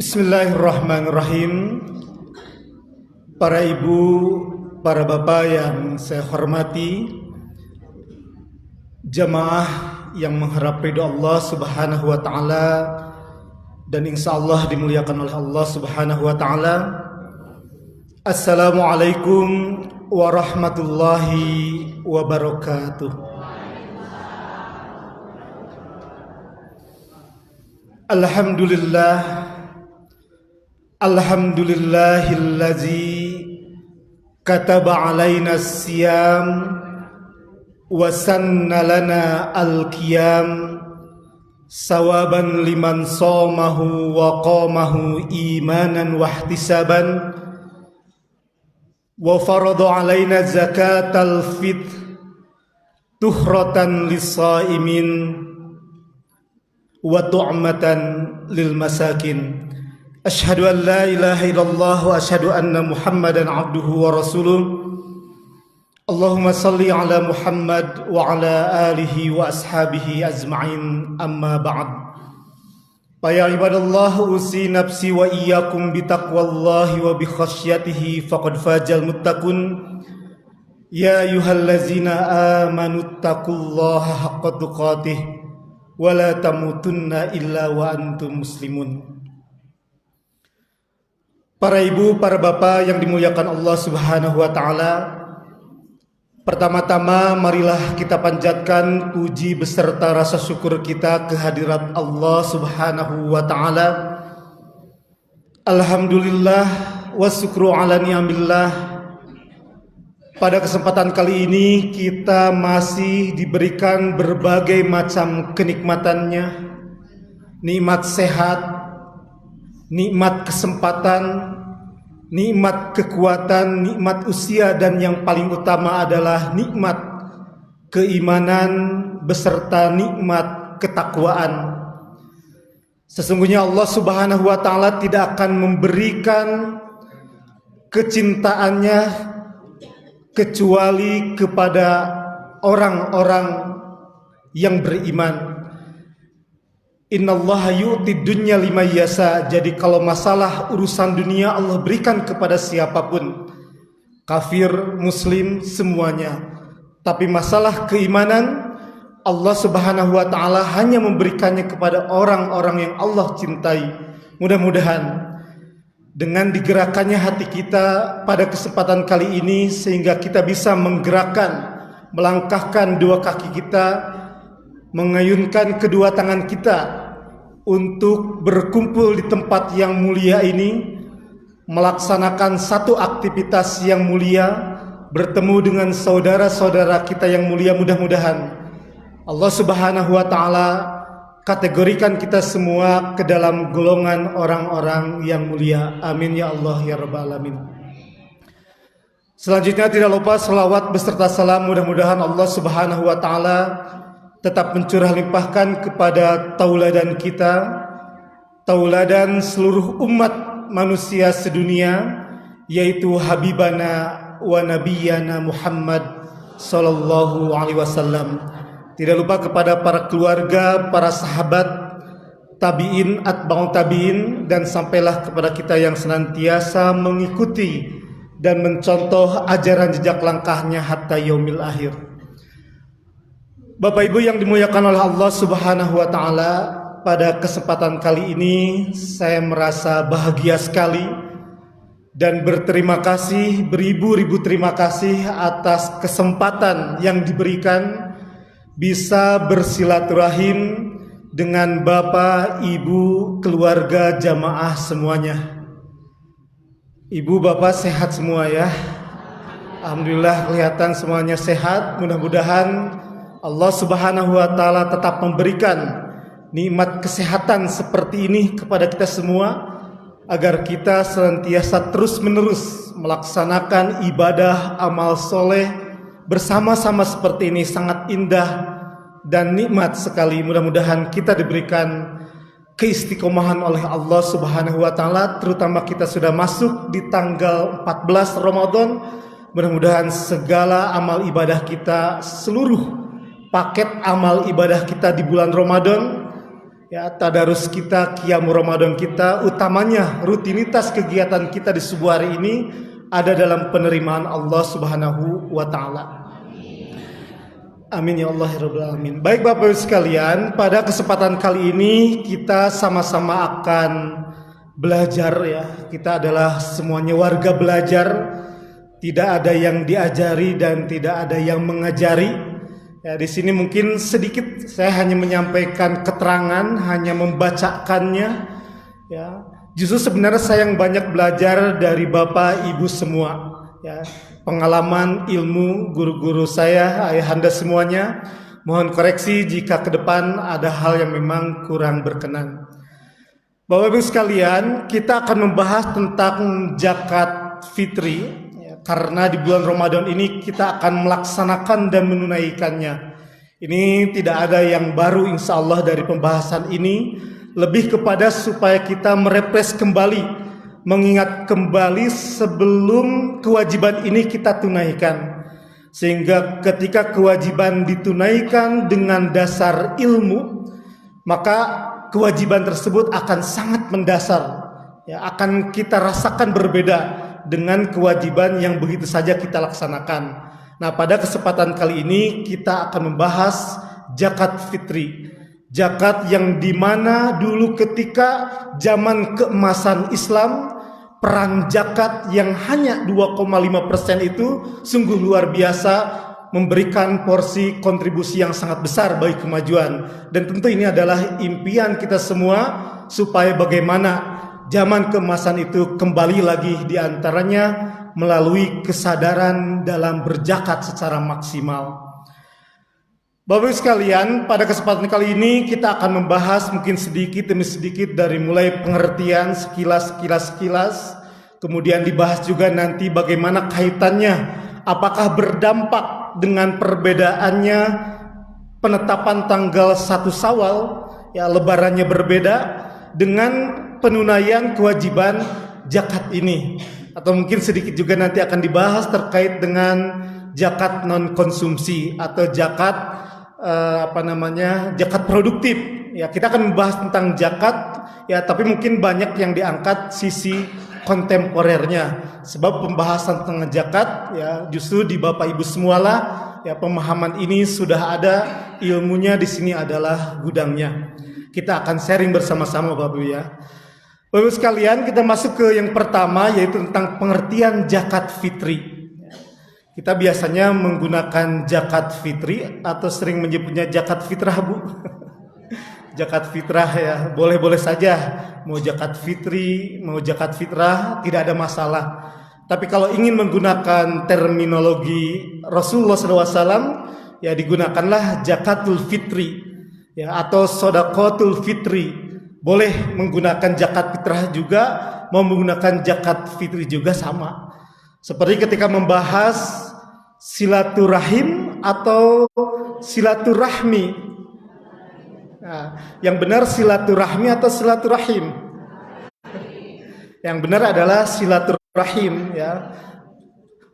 Bismillahirrahmanirrahim. Para ibu, para bapak yang saya hormati, jamaah yang mengharap ridho Allah Subhanahu wa taala dan insyaallah dimuliakan oleh Allah Subhanahu wa taala. Assalamualaikum warahmatullahi wabarakatuh. Alhamdulillahillazi kataba alaina siyam wa sanna lana al-qiyam sawaban liman somahu wa qamahu imanan wa ihtisaban wa farada alaina zakatal fitr tuhratan lis-shaimin wa tu'matan lil masakin. Asyhadu an la ilaha illallah wa asyhadu anna Muhammadan abduhu wa rasuluh. Allahumma salli ala Muhammad wa ala alihi wa ashabihi ajma'in, amma ba'd. Ya ibadallah, usi nafsi wa iyyakum bitaqwallahi wa bi khasyatihi faqad fajal muttaqun. Ya ayyuhallazina amanu taqullaha haqqa tuqatih wa la tamutunna illa wa antum muslimun. Para ibu, para bapak yang dimuliakan Allah Subhanahu wa taala, pertama-tama marilah kita panjatkan puji beserta rasa syukur kita kehadirat Allah Subhanahu wa taala. Alhamdulillah wa syukru ala ni'amillah. Pada kesempatan kali ini kita masih diberikan berbagai macam kenikmatannya, nikmat sehat, nikmat kesempatan, nikmat kekuatan, nikmat usia, dan yang paling utama adalah nikmat keimanan beserta nikmat ketakwaan. Sesungguhnya Allah Subhanahu wa taala tidak akan memberikan kecintaannya kecuali kepada orang-orang yang beriman. Innallaha yu'tid dunya liman yasha. Jadi kalau masalah urusan dunia Allah berikan kepada siapapun, kafir, muslim, semuanya. Tapi masalah keimanan Allah Subhanahu wa taala hanya memberikannya kepada orang-orang yang Allah cintai. Mudah-mudahan dengan digerakkannya hati kita pada kesempatan kali ini sehingga kita bisa menggerakkan, melangkahkan dua kaki kita, mengayunkan kedua tangan kita untuk berkumpul di tempat yang mulia ini, melaksanakan satu aktivitas yang mulia, bertemu dengan saudara-saudara kita yang mulia. Mudah-mudahan Allah Subhanahu wa taala kategorikan kita semua ke dalam golongan orang-orang yang mulia. Amin ya Allah ya rabbal alamin. Selanjutnya tidak lupa selawat beserta salam, mudah-mudahan Allah Subhanahu wa taala tetap mencurah limpahkan kepada tauladan kita, tauladan seluruh umat manusia sedunia, yaitu Habibana wa Nabiyana Muhammad sallallahu alaihi wasallam. Tidak lupa kepada para keluarga, para sahabat, tabi'in, atba'ut tabi'in, dan sampailah kepada kita yang senantiasa mengikuti dan mencontoh ajaran jejak langkahnya hatta yaumil akhir. Bapak Ibu yang dimuliakan oleh Allah Subhanahu wa taala, pada kesempatan kali ini saya merasa bahagia sekali dan berterima kasih, beribu-ribu terima kasih atas kesempatan yang diberikan bisa bersilaturahim dengan Bapak, Ibu, keluarga, jamaah semuanya. Ibu, Bapak sehat semua ya? Alhamdulillah kelihatan semuanya sehat. Mudah-mudahan Allah Subhanahu wa taala tetap memberikan nikmat kesehatan seperti ini kepada kita semua, agar kita senantiasa terus-menerus melaksanakan ibadah amal soleh bersama-sama seperti ini. Sangat indah dan nikmat sekali. Mudah-mudahan kita diberikan keistiqomahan oleh Allah Subhanahu wa taala, terutama kita sudah masuk di tanggal 14 Ramadan. Mudah-mudahan segala amal ibadah kita, seluruh paket amal ibadah kita di bulan Ramadan ya, tadarus kita, qiyamul Ramadan kita, utamanya rutinitas kegiatan kita di sebuah hari ini ada dalam penerimaan Allah Subhanahu wa taala. Amin ya Allah ya Rabbal alamin. Baik Bapak Ibu sekalian, pada kesempatan kali ini kita sama-sama akan belajar ya. Kita adalah semuanya warga belajar. Tidak ada yang diajari dan tidak ada yang mengajari. Ya, di sini mungkin sedikit saya hanya menyampaikan keterangan, hanya membacakannya. Ya, justru sebenarnya saya yang banyak belajar dari Bapak Ibu semua. Ya, pengalaman, ilmu, guru-guru saya, ayahanda semuanya. Mohon koreksi jika ke depan ada hal yang memang kurang berkenan. Bapak Ibu sekalian, kita akan membahas tentang zakat fitri, ya, karena di bulan Ramadan ini kita akan melaksanakan dan menunaikannya. Ini tidak ada yang baru insya Allah dari pembahasan ini, lebih kepada supaya kita merefresh kembali, mengingat kembali sebelum kewajiban ini kita tunaikan, sehingga ketika kewajiban ditunaikan dengan dasar ilmu, maka kewajiban tersebut akan sangat mendasar, ya, akan kita rasakan berbeda dengan kewajiban yang begitu saja kita laksanakan. Nah, pada kesempatan kali ini kita akan membahas zakat fitri, zakat yang dimana dulu ketika zaman keemasan Islam, perang zakat yang hanya 2,5% itu sungguh luar biasa, memberikan porsi kontribusi yang sangat besar bagi kemajuan. Dan tentu ini adalah impian kita semua, supaya bagaimana zaman keemasan itu kembali lagi, diantaranya melalui kesadaran dalam berzakat secara maksimal. Bapak Ibu sekalian, pada kesempatan kali ini kita akan membahas mungkin sedikit demi sedikit dari mulai pengertian sekilas, kemudian dibahas juga nanti bagaimana kaitannya, apakah berdampak dengan perbedaannya penetapan tanggal 1 Syawal, ya, lebarannya berbeda dengan penunaian kewajiban zakat ini, atau mungkin sedikit juga nanti akan dibahas terkait dengan zakat non konsumsi atau zakat zakat produktif. Ya, kita akan membahas tentang zakat, ya, tapi mungkin banyak yang diangkat sisi kontemporernya, sebab pembahasan tentang zakat, ya, justru di Bapak Ibu semualah, ya, pemahaman ini sudah ada, ilmunya di sini adalah gudangnya. Kita akan sharing bersama-sama Bapak Ibu ya. Bapak Ibu sekalian, kita masuk ke yang pertama, yaitu tentang pengertian zakat fitri. Kita biasanya menggunakan zakat fitri atau sering menyebutnya zakat fitrah, Bu. Zakat fitrah, ya, boleh-boleh saja, mau zakat fitri, mau zakat fitrah, tidak ada masalah. Tapi kalau ingin menggunakan terminologi Rasulullah SAW, ya, digunakanlah zakatul fitri, ya, atau sodakotul fitri. Boleh menggunakan zakat fitrah juga, mau menggunakan zakat fitri juga sama. Seperti ketika membahas silaturahim atau silaturahmi. Nah, yang benar silaturahmi atau silaturahim? Yang benar adalah silaturahim, ya.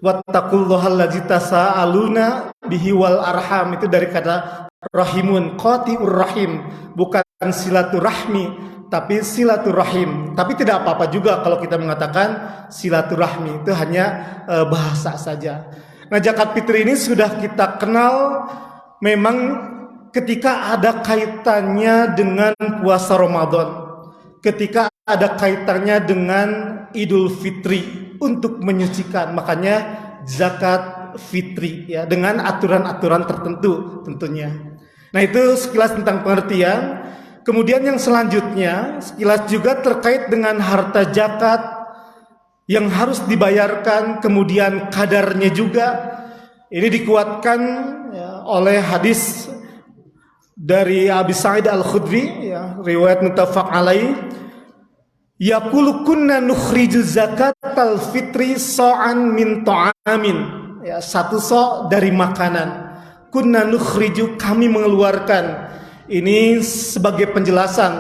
Wattaqullahallazi tasaaluna bihi wal arham, itu dari kata rahimun, qati'ur rahim, bukan silaturahmi tapi silaturahim. Tapi tidak apa-apa juga kalau kita mengatakan silaturahmi, itu hanya bahasa saja. Nah, zakat fitri ini sudah kita kenal memang ketika ada kaitannya dengan puasa Ramadan, ketika ada kaitannya dengan Idul Fitri untuk menyucikan, makanya zakat fitri, ya, dengan aturan-aturan tertentu tentunya. Nah, itu sekilas tentang pengertian. Kemudian yang selanjutnya sekilas juga terkait dengan harta zakat yang harus dibayarkan, kemudian kadarnya juga. Ini dikuatkan, ya, oleh hadis dari Abi Sa'id Al-Khudri, ya, riwayat muttafaq alaih. Yaqulu kunna nukhriju zakatal fitri sa'an min ta'amin, ya, 1 sa' dari makanan. Kunna nukhriju, kami mengeluarkan. Ini sebagai penjelasan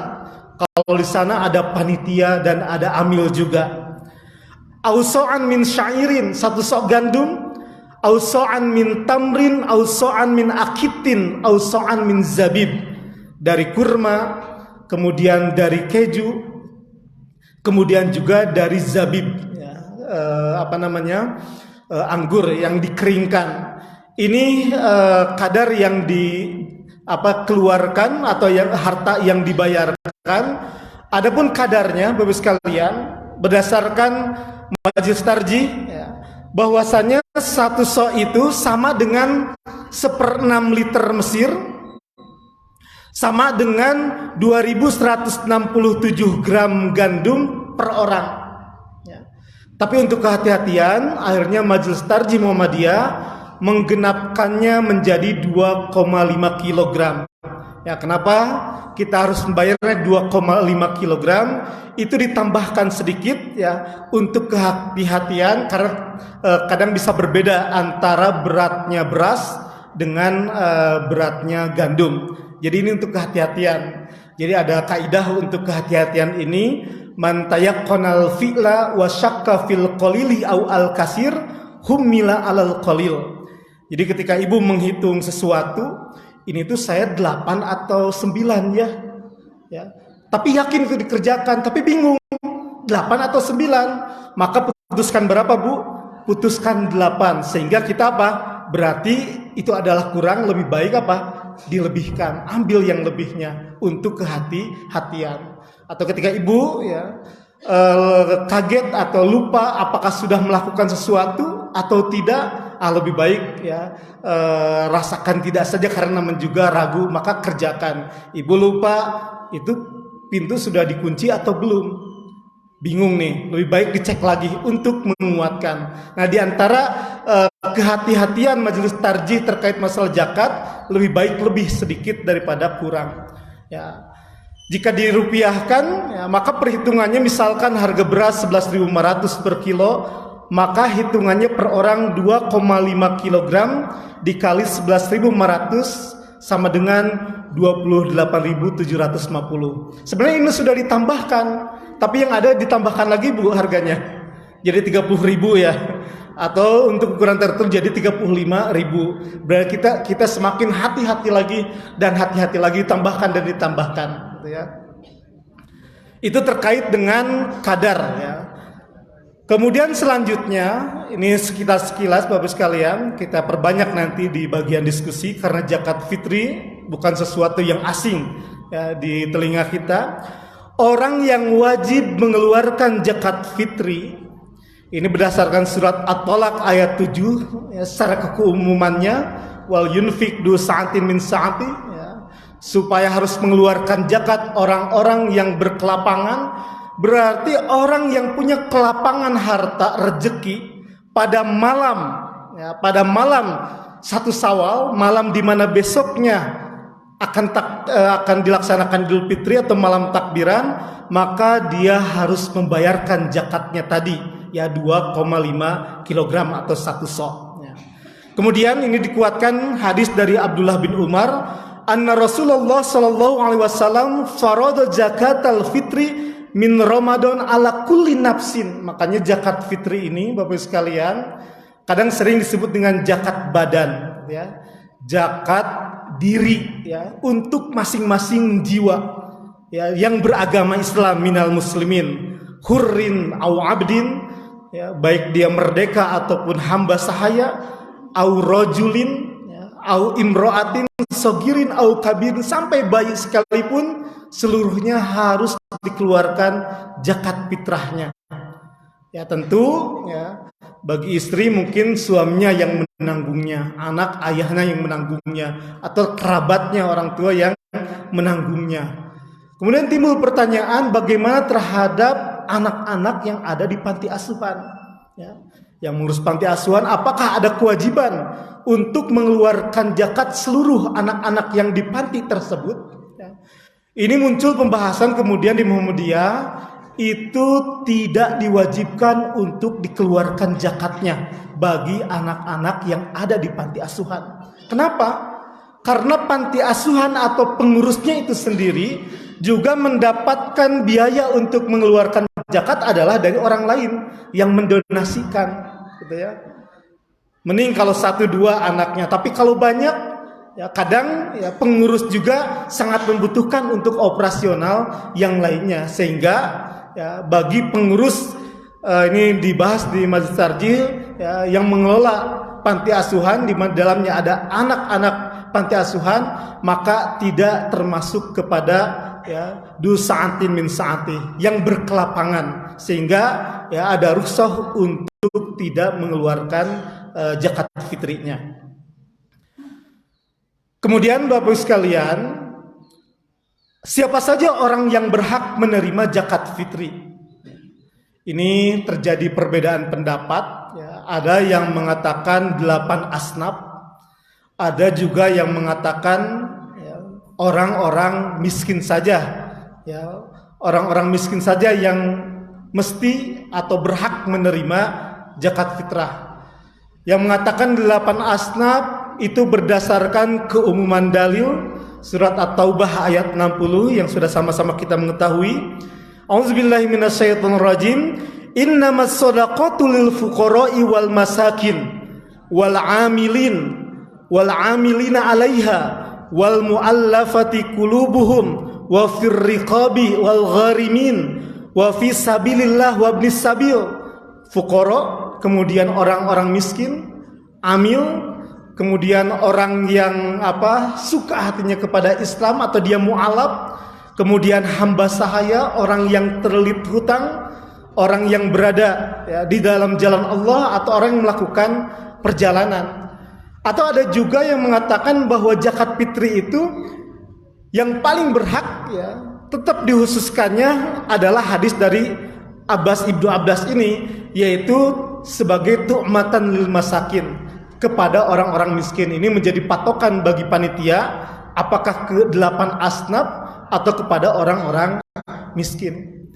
kalau di sana ada panitia dan ada amil juga. Ausa'an min syairin, 1 sok gandum. Ausa'an min tamrin, ausa'an min akitin, ausa'an min zabib, dari kurma, kemudian dari keju, kemudian juga dari zabib, ya, anggur yang dikeringkan. Ini kadar yang keluarkan atau yang harta yang dibayarkan. Adapun kadarnya, Bapak sekalian, berdasarkan majelis tarjih, ya, bahwasannya satu so itu sama dengan 1/6 liter Mesir, sama dengan 2167 gram gandum per orang. Ya. Tapi untuk kehati-hatian, akhirnya majelis tarjih Muhammadiyah menggenapkannya menjadi 2,5 kilogram. Ya, kenapa kita harus membayarnya 2,5 kilogram? Itu ditambahkan sedikit, ya, untuk kehati-hatian, karena kadang bisa berbeda antara beratnya beras dengan beratnya gandum. Jadi ini untuk kehati-hatian. Jadi ada kaidah untuk kehati-hatian ini, man tayaqqanal fi'la wa syakka fil qalili au al kasir humila alal qalil. Jadi ketika ibu menghitung sesuatu, ini tuh saya 8 atau 9 ya. Tapi yakin itu dikerjakan, tapi bingung 8 atau 9. Maka putuskan berapa, Bu? Putuskan 8. Sehingga kita apa? Berarti itu adalah kurang, lebih baik apa? Dilebihkan, ambil yang lebihnya untuk kehati-hatian. Atau ketika ibu kaget atau lupa apakah sudah melakukan sesuatu atau tidak, lebih baik rasakan tidak saja karena juga ragu, maka kerjakan. Ibu lupa itu pintu sudah dikunci atau belum, bingung nih, lebih baik dicek lagi untuk menguatkan. Nah, di antara kehati-hatian majelis tarjih terkait masalah zakat, lebih baik lebih sedikit daripada kurang. Ya. Jika dirupiahkan, maka perhitungannya misalkan harga beras 11.500 per kilo, maka hitungannya per orang 2,5 kilogram dikali 11.500 sama dengan 28.750. Sebenarnya ini sudah ditambahkan, tapi yang ada ditambahkan lagi, Bu, harganya. Jadi 30.000 ya. Atau untuk ukuran tertentu jadi 35.000. Berarti kita semakin hati-hati lagi dan hati-hati lagi, tambahkan dan ditambahkan, gitu ya. Itu terkait dengan kadar, ya. Kemudian selanjutnya, ini sekilas Bapak sekalian, kita perbanyak nanti di bagian diskusi, karena zakat fitri bukan sesuatu yang asing, ya, di telinga kita. Orang yang wajib mengeluarkan zakat fitri, ini berdasarkan surat At-Tolak ayat 7, ya, secara keumumannya, wal yunfik du sa'atin min sa'ati, ya, supaya harus mengeluarkan zakat orang-orang yang berkelapangan. Berarti orang yang punya kelapangan harta rezeki pada malam, ya, pada malam 1 Syawal, malam di mana besoknya akan dilaksanakan Idul Fitri atau malam takbiran, maka dia harus membayarkan zakatnya tadi, ya, 2,5 kilogram atau 1 sok. Ya. Kemudian ini dikuatkan hadis dari Abdullah bin Umar, anna Rasulullah sallallahu alaihi wasallam farada zakatal fitri min Ramadan ala kulli nafsin. Makanya zakat fitri ini, Bapak sekalian, kadang sering disebut dengan zakat badan, ya. Zakat diri, ya, untuk masing-masing jiwa, ya, yang beragama Islam, minal muslimin hurrin au abdin, ya, baik dia merdeka ataupun hamba sahaya, au rajulin, ya, au imroatin sogirin au kabirin, sampai bayi sekalipun seluruhnya harus dikeluarkan zakat fitrahnya. Ya, tentu, ya, bagi istri mungkin suaminya yang menanggungnya, anak ayahnya yang menanggungnya, atau kerabatnya orang tua yang menanggungnya. Kemudian timbul pertanyaan, bagaimana terhadap anak-anak yang ada di panti asuhan, ya, yang mengurus panti asuhan, apakah ada kewajiban untuk mengeluarkan zakat seluruh anak-anak yang di panti tersebut? Ya. Ini muncul pembahasan kemudian di Muhammadiyah, itu tidak diwajibkan untuk dikeluarkan zakatnya bagi anak-anak yang ada di panti asuhan. Kenapa? Karena panti asuhan atau pengurusnya itu sendiri juga mendapatkan biaya untuk mengeluarkan zakat adalah dari orang lain yang mendonasikan, gitu ya. Mending kalau 1-2 anaknya, tapi kalau banyak, ya kadang ya pengurus juga sangat membutuhkan untuk operasional yang lainnya, sehingga ya bagi pengurus ini dibahas di Majelis Tarjih ya, yang mengelola panti asuhan di dalamnya ada anak-anak panti asuhan, maka tidak termasuk kepada ya dusaatin min saati yang berkelapangan, sehingga ya ada rukhsah untuk tidak mengeluarkan zakat fitrinya. Kemudian Bapak Ibu sekalian, siapa saja orang yang berhak menerima zakat fitri? Ini terjadi perbedaan pendapat ya. Ada yang mengatakan 8 asnaf, ada juga yang mengatakan ya, orang-orang miskin saja ya, orang-orang miskin saja yang mesti atau berhak menerima zakat fitrah. Yang mengatakan 8 asnaf itu berdasarkan keumuman dalil surat At-Taubah ayat 60 yang sudah sama-sama kita mengetahui. A'udzubillahi minasyaitonirrajim. Innamas shadaqatu lil fuqara'i wal masakin wal 'amilina 'alaiha wal mu'allafati qulubuhum wa fir riqabi wal gharimin wa fi sabilillah wa ibnis sabil. Fuqara, kemudian orang-orang miskin, amil, kemudian orang yang suka hatinya kepada Islam atau dia mu'alaf, kemudian hamba sahaya, orang yang terlilit hutang, orang yang berada ya, di dalam jalan Allah, atau orang yang melakukan perjalanan. Atau ada juga yang mengatakan bahwa zakat fitri itu yang paling berhak ya, tetap dihususkannya adalah hadis dari Abbas ibnu Abbas ini, yaitu sebagai tu'matan lil masakin, kepada orang-orang miskin. Ini menjadi patokan bagi panitia, apakah ke 8 asnaf atau kepada orang-orang miskin.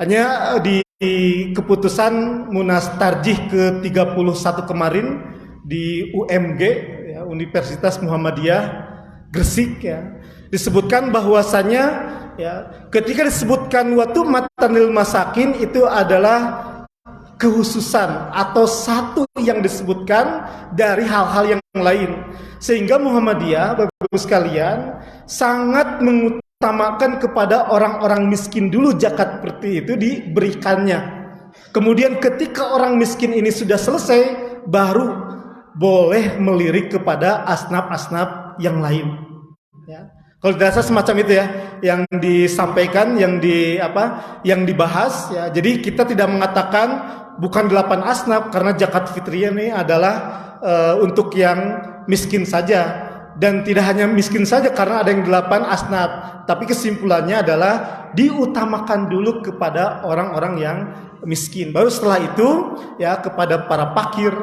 Hanya di keputusan Munas Tarjih ke-31 kemarin di UMG ya, Universitas Muhammadiyah Gresik ya, disebutkan bahwasanya ya, ketika disebutkan watu matanil masakin itu adalah kehususan atau satu yang disebutkan dari hal-hal yang lain, sehingga Muhammadiyah Bapak Ibu sekalian sangat mengutamakan kepada orang-orang miskin dulu zakat seperti itu diberikannya. Kemudian ketika orang miskin ini sudah selesai, baru boleh melirik kepada asnaf-asnaf yang lain ya. Kalau dirasa semacam itu ya yang disampaikan, yang dibahas ya. Jadi kita tidak mengatakan bukan 8 asnaf, karena zakat fitriyah ini adalah untuk yang miskin saja, dan tidak hanya miskin saja karena ada yang 8 asnaf, tapi kesimpulannya adalah diutamakan dulu kepada orang-orang yang miskin, baru setelah itu ya kepada para fakir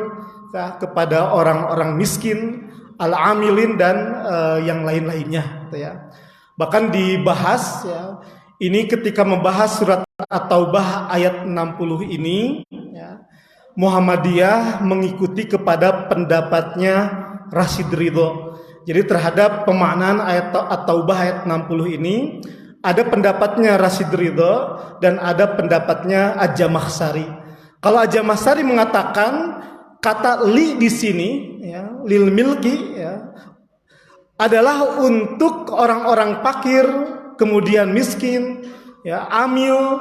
ya, kepada orang-orang miskin, al-amilin dan yang lain-lainnya ya. Bahkan dibahas ya, ini ketika membahas surat At-Taubah ayat 60 ini ya, Muhammadiyah mengikuti kepada pendapatnya Rashid Ridho. Jadi terhadap pemaknaan ayat At-Taubah ayat 60 ini ada pendapatnya Rashid Ridho dan ada pendapatnya Ad-Jamakhsyari. Kalau Ad-Jamakhsyari mengatakan kata li di sini ya, lil milki ya, adalah untuk orang-orang fakir, kemudian miskin ya, amil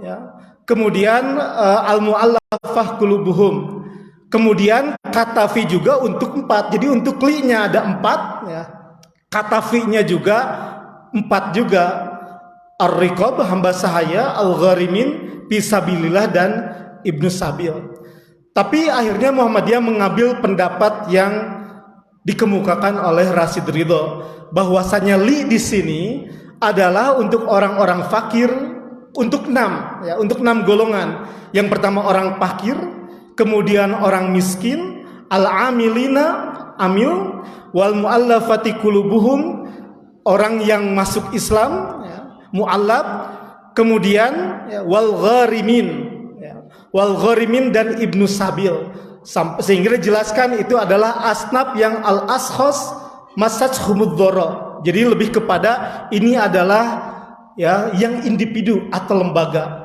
ya, kemudian al-mu'allafah qulubuhum. Kemudian kata fi juga untuk 4. Jadi untuk li-nya ada 4 ya. Kata fi-nya juga 4 juga. Ar-riqab, hamba sahaya, al-gharimin, fisabilillah dan ibnu sabil. Tapi akhirnya Muhammadiyah mengambil pendapat yang dikemukakan oleh Rashid Ridho, bahwasanya li di sini adalah untuk orang-orang fakir, untuk 6 ya, untuk 6 golongan. Yang pertama orang fakir, kemudian orang miskin, al-amilina, amil, wal mu'allafati qulubuhum, orang yang masuk Islam ya, mu'allaf, kemudian ya, wal gharimin ya, wal gharimin dan ibnu sabil. Sehingga dijelaskan itu adalah asnaf yang al-ashos masaj humudzoro. Jadi lebih kepada ini adalah ya yang individu atau lembaga.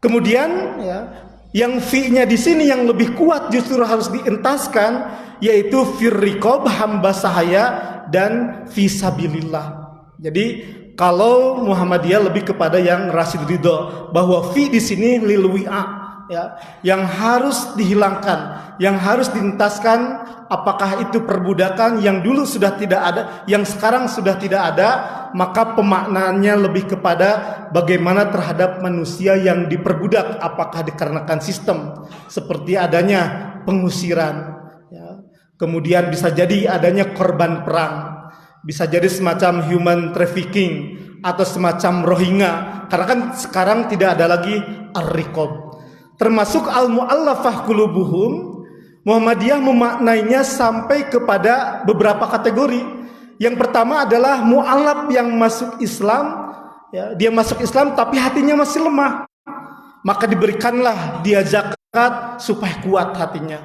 Kemudian ya Yang fi-nya di sini yang lebih kuat justru harus dientaskan, yaitu firriqob, hamba sahaya, dan fisabilillah. Jadi kalau Muhammadiyah lebih kepada yang Rasyid Ridho, bahwa fi di sini lil wi'a, ya, yang harus dihilangkan, yang harus dientaskan. Apakah itu perbudakan yang dulu sudah tidak ada, yang sekarang sudah tidak ada, maka pemaknaannya lebih kepada bagaimana terhadap manusia yang diperbudak. Apakah dikarenakan sistem seperti adanya pengusiran, ya. Kemudian bisa jadi adanya korban perang, bisa jadi semacam human trafficking atau semacam Rohingya, karena kan sekarang tidak ada lagi ar-riqab. Termasuk al-mu'allafah qulubuhum, Muhammadiyah memaknainya sampai kepada beberapa kategori. Yang pertama adalah mu'allaf yang masuk Islam, ya, dia masuk Islam tapi hatinya masih lemah, maka diberikanlah dia zakat supaya kuat hatinya.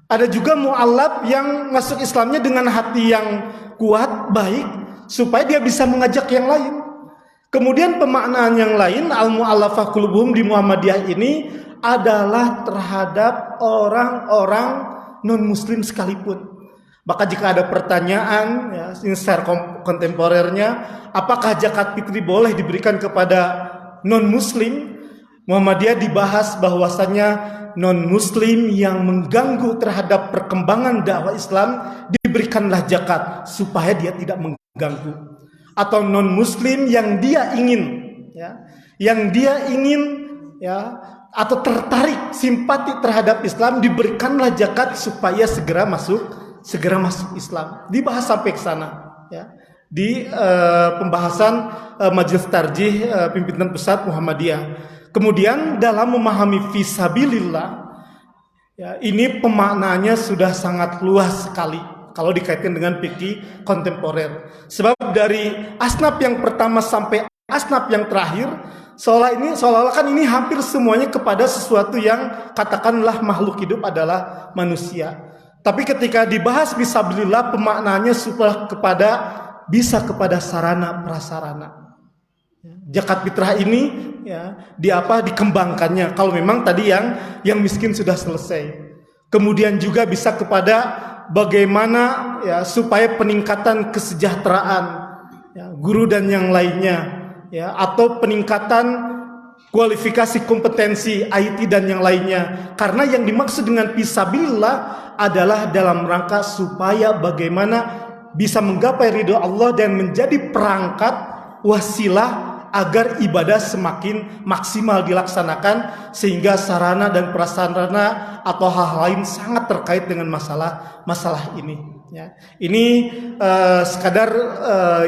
Ada juga mu'allaf yang masuk Islamnya dengan hati yang kuat, baik, supaya dia bisa mengajak yang lain. Kemudian pemaknaan yang lain, al-mu'allafah qulubuhum di Muhammadiyah ini adalah terhadap orang-orang non-muslim sekalipun. Maka jika ada pertanyaan, ya, ini secara kontemporernya, apakah zakat fitri boleh diberikan kepada non-muslim? Muhammadiyah dibahas bahwasanya non-muslim yang mengganggu terhadap perkembangan dakwah Islam diberikanlah zakat supaya dia tidak mengganggu. Atau non-muslim yang dia ingin, ya, ya, atau tertarik simpati terhadap Islam, diberikanlah zakat supaya segera masuk Islam. Dibahas sampai ke sana, ya, di pembahasan Majelis Tarjih Pimpinan Pusat Muhammadiyah. Kemudian dalam memahami fisabilillah, ya, ini pemaknaannya sudah sangat luas sekali kalau dikaitkan dengan fikih kontemporer. Sebab dari asnaf yang pertama sampai asnaf yang terakhir, seolah-olah kan ini hampir semuanya kepada sesuatu yang katakanlah makhluk hidup adalah manusia. Tapi ketika dibahas fisabilillah, pemaknaannya sudah bisa kepada sarana prasarana. Zakat fitrah ini, ya, dikembangkannya. Kalau memang tadi yang miskin sudah selesai. Kemudian juga bisa kepada bagaimana, ya, supaya peningkatan kesejahteraan, ya, guru dan yang lainnya, ya, atau peningkatan kualifikasi kompetensi IT dan yang lainnya. Karena yang dimaksud dengan fisabilillah adalah dalam rangka supaya bagaimana bisa menggapai ridho Allah dan menjadi perangkat wasilah agar ibadah semakin maksimal dilaksanakan, sehingga sarana dan prasarana atau hal lain sangat terkait dengan masalah ini, ya. Ini sekadar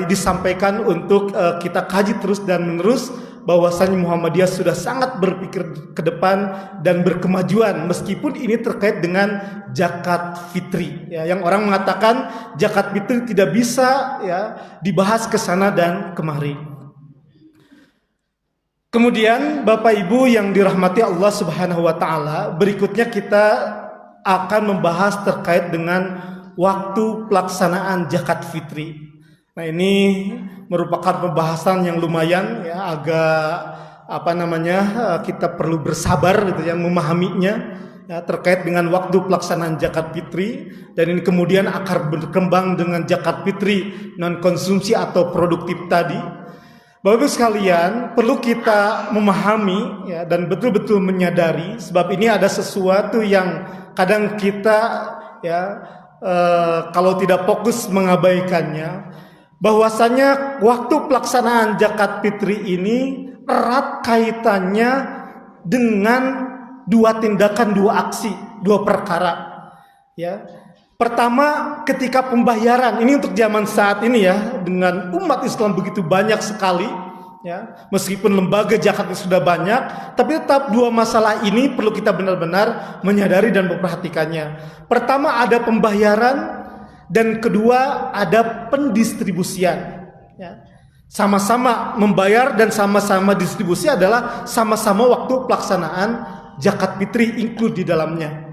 disampaikan untuk kita kaji terus dan menerus, bahwasanya Muhammadiyah sudah sangat berpikir ke depan dan berkemajuan, meskipun ini terkait dengan zakat fitri, ya, yang orang mengatakan zakat fitri tidak bisa, ya, dibahas ke sana dan kemari. Kemudian Bapak Ibu yang dirahmati Allah Subhanahu wa taala, berikutnya kita akan membahas terkait dengan waktu pelaksanaan zakat fitri. Nah, ini merupakan pembahasan yang lumayan, ya, agak kita perlu bersabar gitu, yang memahaminya, ya, terkait dengan waktu pelaksanaan zakat fitri, dan ini kemudian akan berkembang dengan zakat fitri non konsumsi atau produktif tadi. Bapak Ibu sekalian, perlu kita memahami, ya, dan betul-betul menyadari, sebab ini ada sesuatu yang kadang kita, ya, kalau tidak fokus mengabaikannya, bahwasanya waktu pelaksanaan zakat fitri ini erat kaitannya dengan dua tindakan, dua aksi, dua perkara, ya. Pertama, ketika pembayaran, ini untuk zaman saat ini, ya, dengan umat Islam begitu banyak sekali, ya, meskipun lembaga zakatnya sudah banyak, tapi tetap dua masalah ini perlu kita benar-benar menyadari dan memperhatikannya. Pertama ada pembayaran, dan kedua ada pendistribusian, ya. Sama-sama membayar dan sama-sama distribusi adalah sama-sama waktu pelaksanaan zakat fitri include di dalamnya.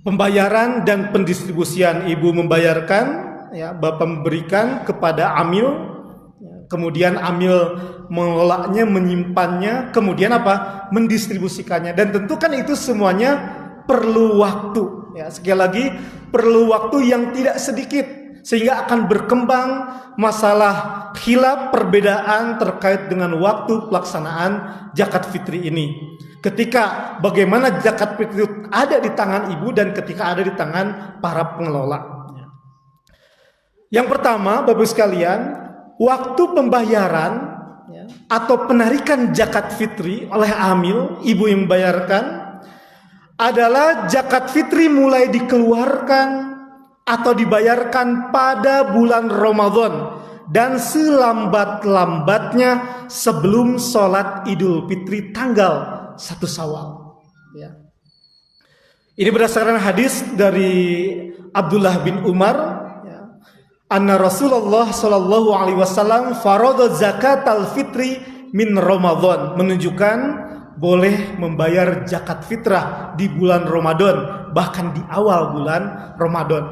Pembayaran dan pendistribusian, ibu membayarkan, ya, bapak memberikan kepada amil, ya, kemudian amil mengelolanya, menyimpannya, kemudian apa? Mendistribusikannya. Dan tentu kan itu semuanya perlu waktu. Ya, sekali lagi perlu waktu yang tidak sedikit, sehingga akan berkembang masalah khilaf, perbedaan terkait dengan waktu pelaksanaan zakat fitri ini. Ketika bagaimana zakat fitri ada di tangan ibu dan ketika ada di tangan para pengelola. Yang pertama, Bapak sekalian, waktu pembayaran atau penarikan zakat fitri oleh amil, ibu yang membayarkan, adalah zakat fitri mulai dikeluarkan atau dibayarkan pada bulan Ramadan dan selambat-lambatnya sebelum sholat Idul Fitri tanggal 1 Syawal. Ya. Ini berdasarkan hadis dari Abdullah bin Umar, ya. Anna Rasulullah Shallallahu Alaihi Wasallam faradha zakat al-fitri min Ramadan, menunjukkan boleh membayar zakat fitrah di bulan Ramadan, bahkan di awal bulan Ramadan.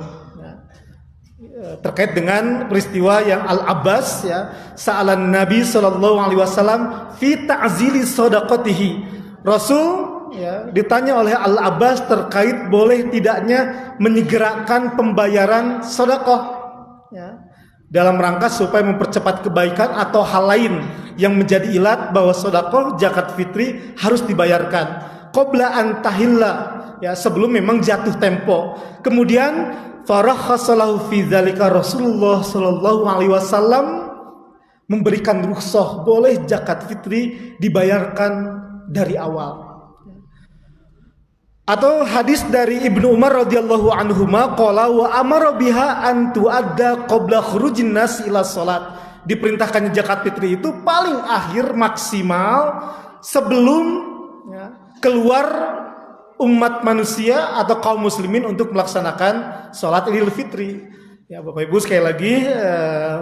Terkait dengan peristiwa yang Al-Abbas, ya, sa'alan Nabi Sallallahu Alaihi Wasallam fi ta'zili shadaqatihi. Rasul, ya, ditanya oleh Al-Abbas terkait boleh tidaknya menyegerakan pembayaran sedekah, ya, dalam rangka supaya mempercepat kebaikan atau hal lain yang menjadi ilat bahwa sedekah zakat fitri harus dibayarkan qabla an tahilla, ya, sebelum memang jatuh tempo. Kemudian farakhasalahu fi dzalika Rasulullah sallallahu alaihi wasallam memberikan rukhsah boleh zakat fitri dibayarkan dari awal. Atau hadis dari Ibnu Umar radhiyallahu anhuma qala wa amara biha an tuadda qabla khurujin nas ila salat. Diperintahkannya zakat fitri itu paling akhir maksimal sebelum, ya, keluar umat manusia atau kaum muslimin untuk melaksanakan sholat Idul Fitri. Ya, Bapak Ibu, sekali lagi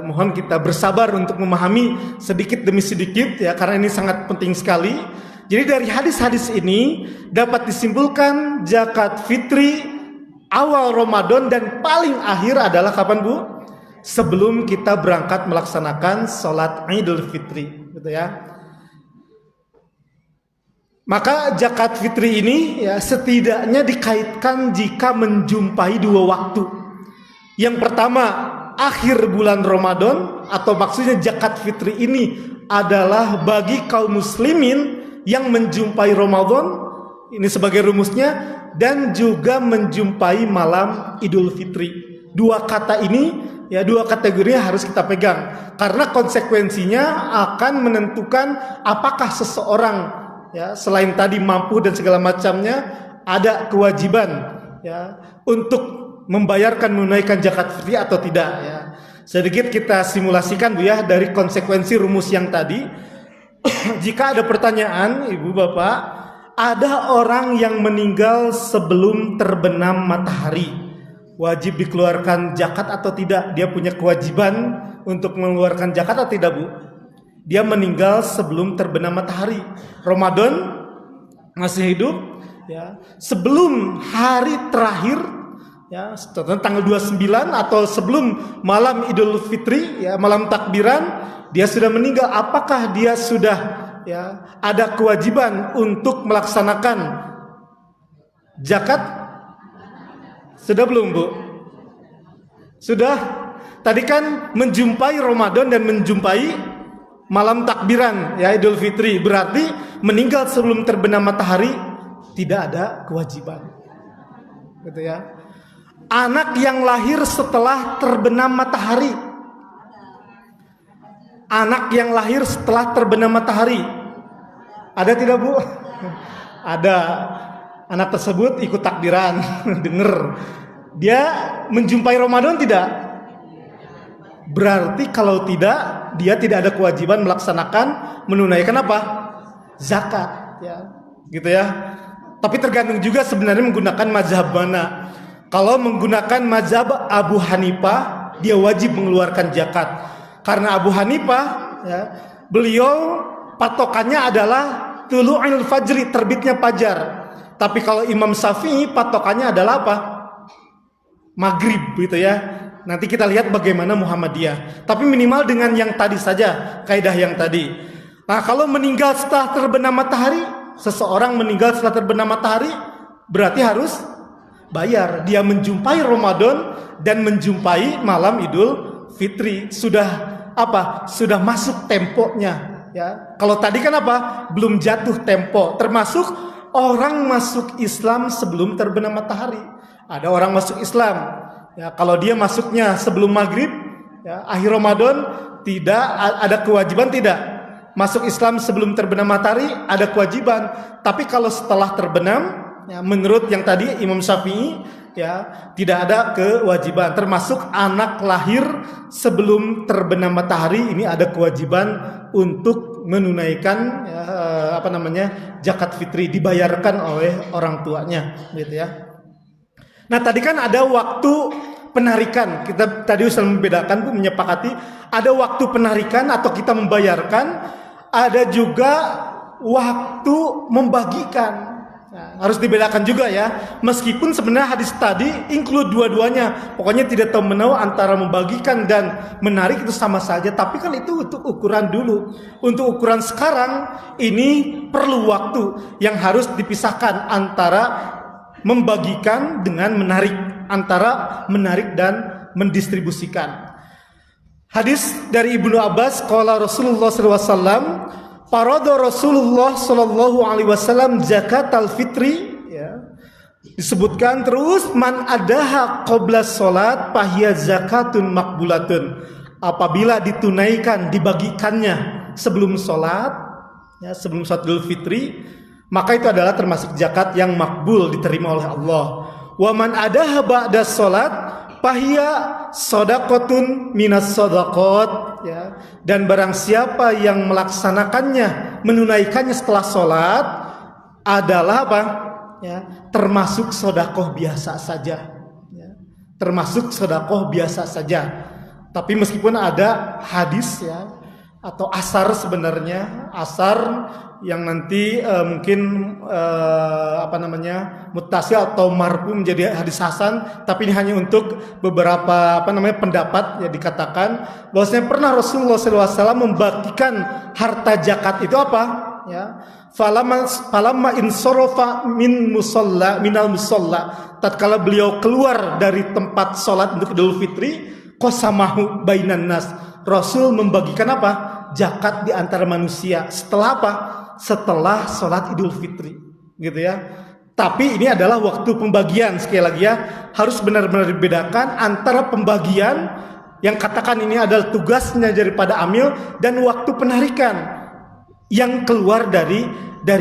mohon kita bersabar untuk memahami sedikit demi sedikit, ya, karena ini sangat penting sekali. Jadi dari hadis-hadis ini dapat disimpulkan zakat fitri awal Ramadan dan paling akhir adalah kapan, Bu? Sebelum kita berangkat melaksanakan sholat Idul Fitri, gitu ya. Maka zakat fitri ini, ya, setidaknya dikaitkan jika menjumpai dua waktu. Yang pertama, akhir bulan Ramadan, atau maksudnya zakat fitri ini adalah bagi kaum muslimin yang menjumpai Ramadan, ini sebagai rumusnya, dan juga menjumpai malam Idul Fitri. Dua kata ini, ya, dua kategori harus kita pegang karena konsekuensinya akan menentukan apakah seseorang, ya, selain tadi mampu dan segala macamnya, ada kewajiban, ya, untuk membayarkan, menunaikan zakat fitri atau tidak, ya. Sedikit kita simulasikan, Bu, ya, dari konsekuensi rumus yang tadi. Jika ada pertanyaan, Ibu Bapak, ada orang yang meninggal sebelum terbenam matahari, wajib dikeluarkan zakat atau tidak? Dia punya kewajiban untuk mengeluarkan zakat atau tidak, Bu? Dia meninggal sebelum terbenam matahari. Ramadan masih hidup, ya, sebelum hari terakhir, ya, tanggal 29 atau sebelum malam Idul Fitri, ya, malam takbiran, dia sudah meninggal. Apakah dia sudah, ya, ada kewajiban untuk melaksanakan zakat? Sudah belum, Bu? Sudah. Tadi kan menjumpai Ramadan dan menjumpai malam takbiran, ya, Idul Fitri, berarti meninggal sebelum terbenam matahari tidak ada kewajiban, gitu ya. Anak yang lahir setelah terbenam matahari, anak yang lahir setelah terbenam matahari, ada tidak, Bu? Ada. Anak tersebut ikut takbiran, dengar. Dia menjumpai Ramadan tidak? Berarti kalau tidak, dia tidak ada kewajiban melaksanakan, menunaikan apa? Zakat, ya, gitu ya. Tapi tergantung juga sebenarnya menggunakan mazhab mana. Kalau menggunakan mazhab Abu Hanifah, dia wajib mengeluarkan zakat. Karena Abu Hanifah, ya, beliau patokannya adalah tulu'il fajri, terbitnya fajar. Tapi kalau Imam Syafi'i patokannya adalah apa? Maghrib, gitu ya. Nanti kita lihat bagaimana Muhammadiyah. Tapi minimal dengan yang tadi saja, kaidah yang tadi. Nah, kalau meninggal setelah terbenam matahari, seseorang meninggal setelah terbenam matahari, berarti harus bayar. Dia menjumpai Ramadan dan menjumpai malam Idul Fitri. Sudah apa? Sudah masuk temponya. Ya. Kalau tadi kan apa? Belum jatuh tempo. Termasuk orang masuk Islam sebelum terbenam matahari. Ada orang masuk Islam. Ya, kalau dia masuknya sebelum maghrib, ya, akhir Ramadan, tidak ada kewajiban tidak. Masuk Islam sebelum terbenam matahari ada kewajiban. Tapi kalau setelah terbenam, ya, menurut yang tadi Imam Syafi'i, ya, tidak ada kewajiban. Termasuk anak lahir sebelum terbenam matahari, ini ada kewajiban untuk menunaikan, ya, zakat fitri, dibayarkan oleh orang tuanya, gitu ya. Nah, tadi kan ada waktu penarikan. Kita tadi sudah membedakan, Bu, menyepakati ada waktu penarikan atau kita membayarkan, ada juga waktu membagikan. Nah, harus dibedakan juga ya. Meskipun sebenarnya hadis tadi include dua-duanya. Pokoknya tidak tahu menau antara membagikan dan menarik itu sama saja. Tapi kan itu untuk ukuran dulu. Untuk ukuran sekarang ini perlu waktu yang harus dipisahkan antara membagikan dengan menarik, antara menarik dan mendistribusikan. Hadis dari Ibnu Abbas, qala Rasulullah sallallahu alaihi wasallam, farada Rasulullah sallallahu alaihi wasallam zakat al-fitri, ya. Disebutkan terus, man adaha qabla salat fahiya zakatun makbulatun. Apabila ditunaikan, dibagikannya sebelum salat, ya, sebelum salat Idul Fitri, maka itu adalah termasuk zakat yang makbul, diterima oleh Allah. Wa man adaha ba'da salat fahiya shadaqatun minas shadaqat, ya. Dan barang siapa yang melaksanakannya, menunaikannya setelah salat adalah apa? Ya, termasuk sedekah biasa saja, ya. Termasuk sedekah biasa saja. Tapi meskipun ada hadis, ya, atau asar, sebenarnya asar yang nanti mungkin muttasil atau marfu menjadi hadis hasan, tapi ini hanya untuk beberapa pendapat, ya, dikatakan bahwasanya pernah Rasulullah SAW membagikan harta zakat itu apa, ya, falamma insorofa minal musalla, tatkala beliau keluar dari tempat sholat untuk Idul Fitri, qasamahu bainan nas, Rasul membagikan apa? Zakat di antara manusia. Setelah apa? Setelah sholat Idul Fitri, gitu ya. Tapi ini adalah waktu pembagian. Sekali lagi ya, harus benar-benar dibedakan antara pembagian yang katakan ini adalah tugasnya daripada amil, dan waktu penarikan yang keluar dari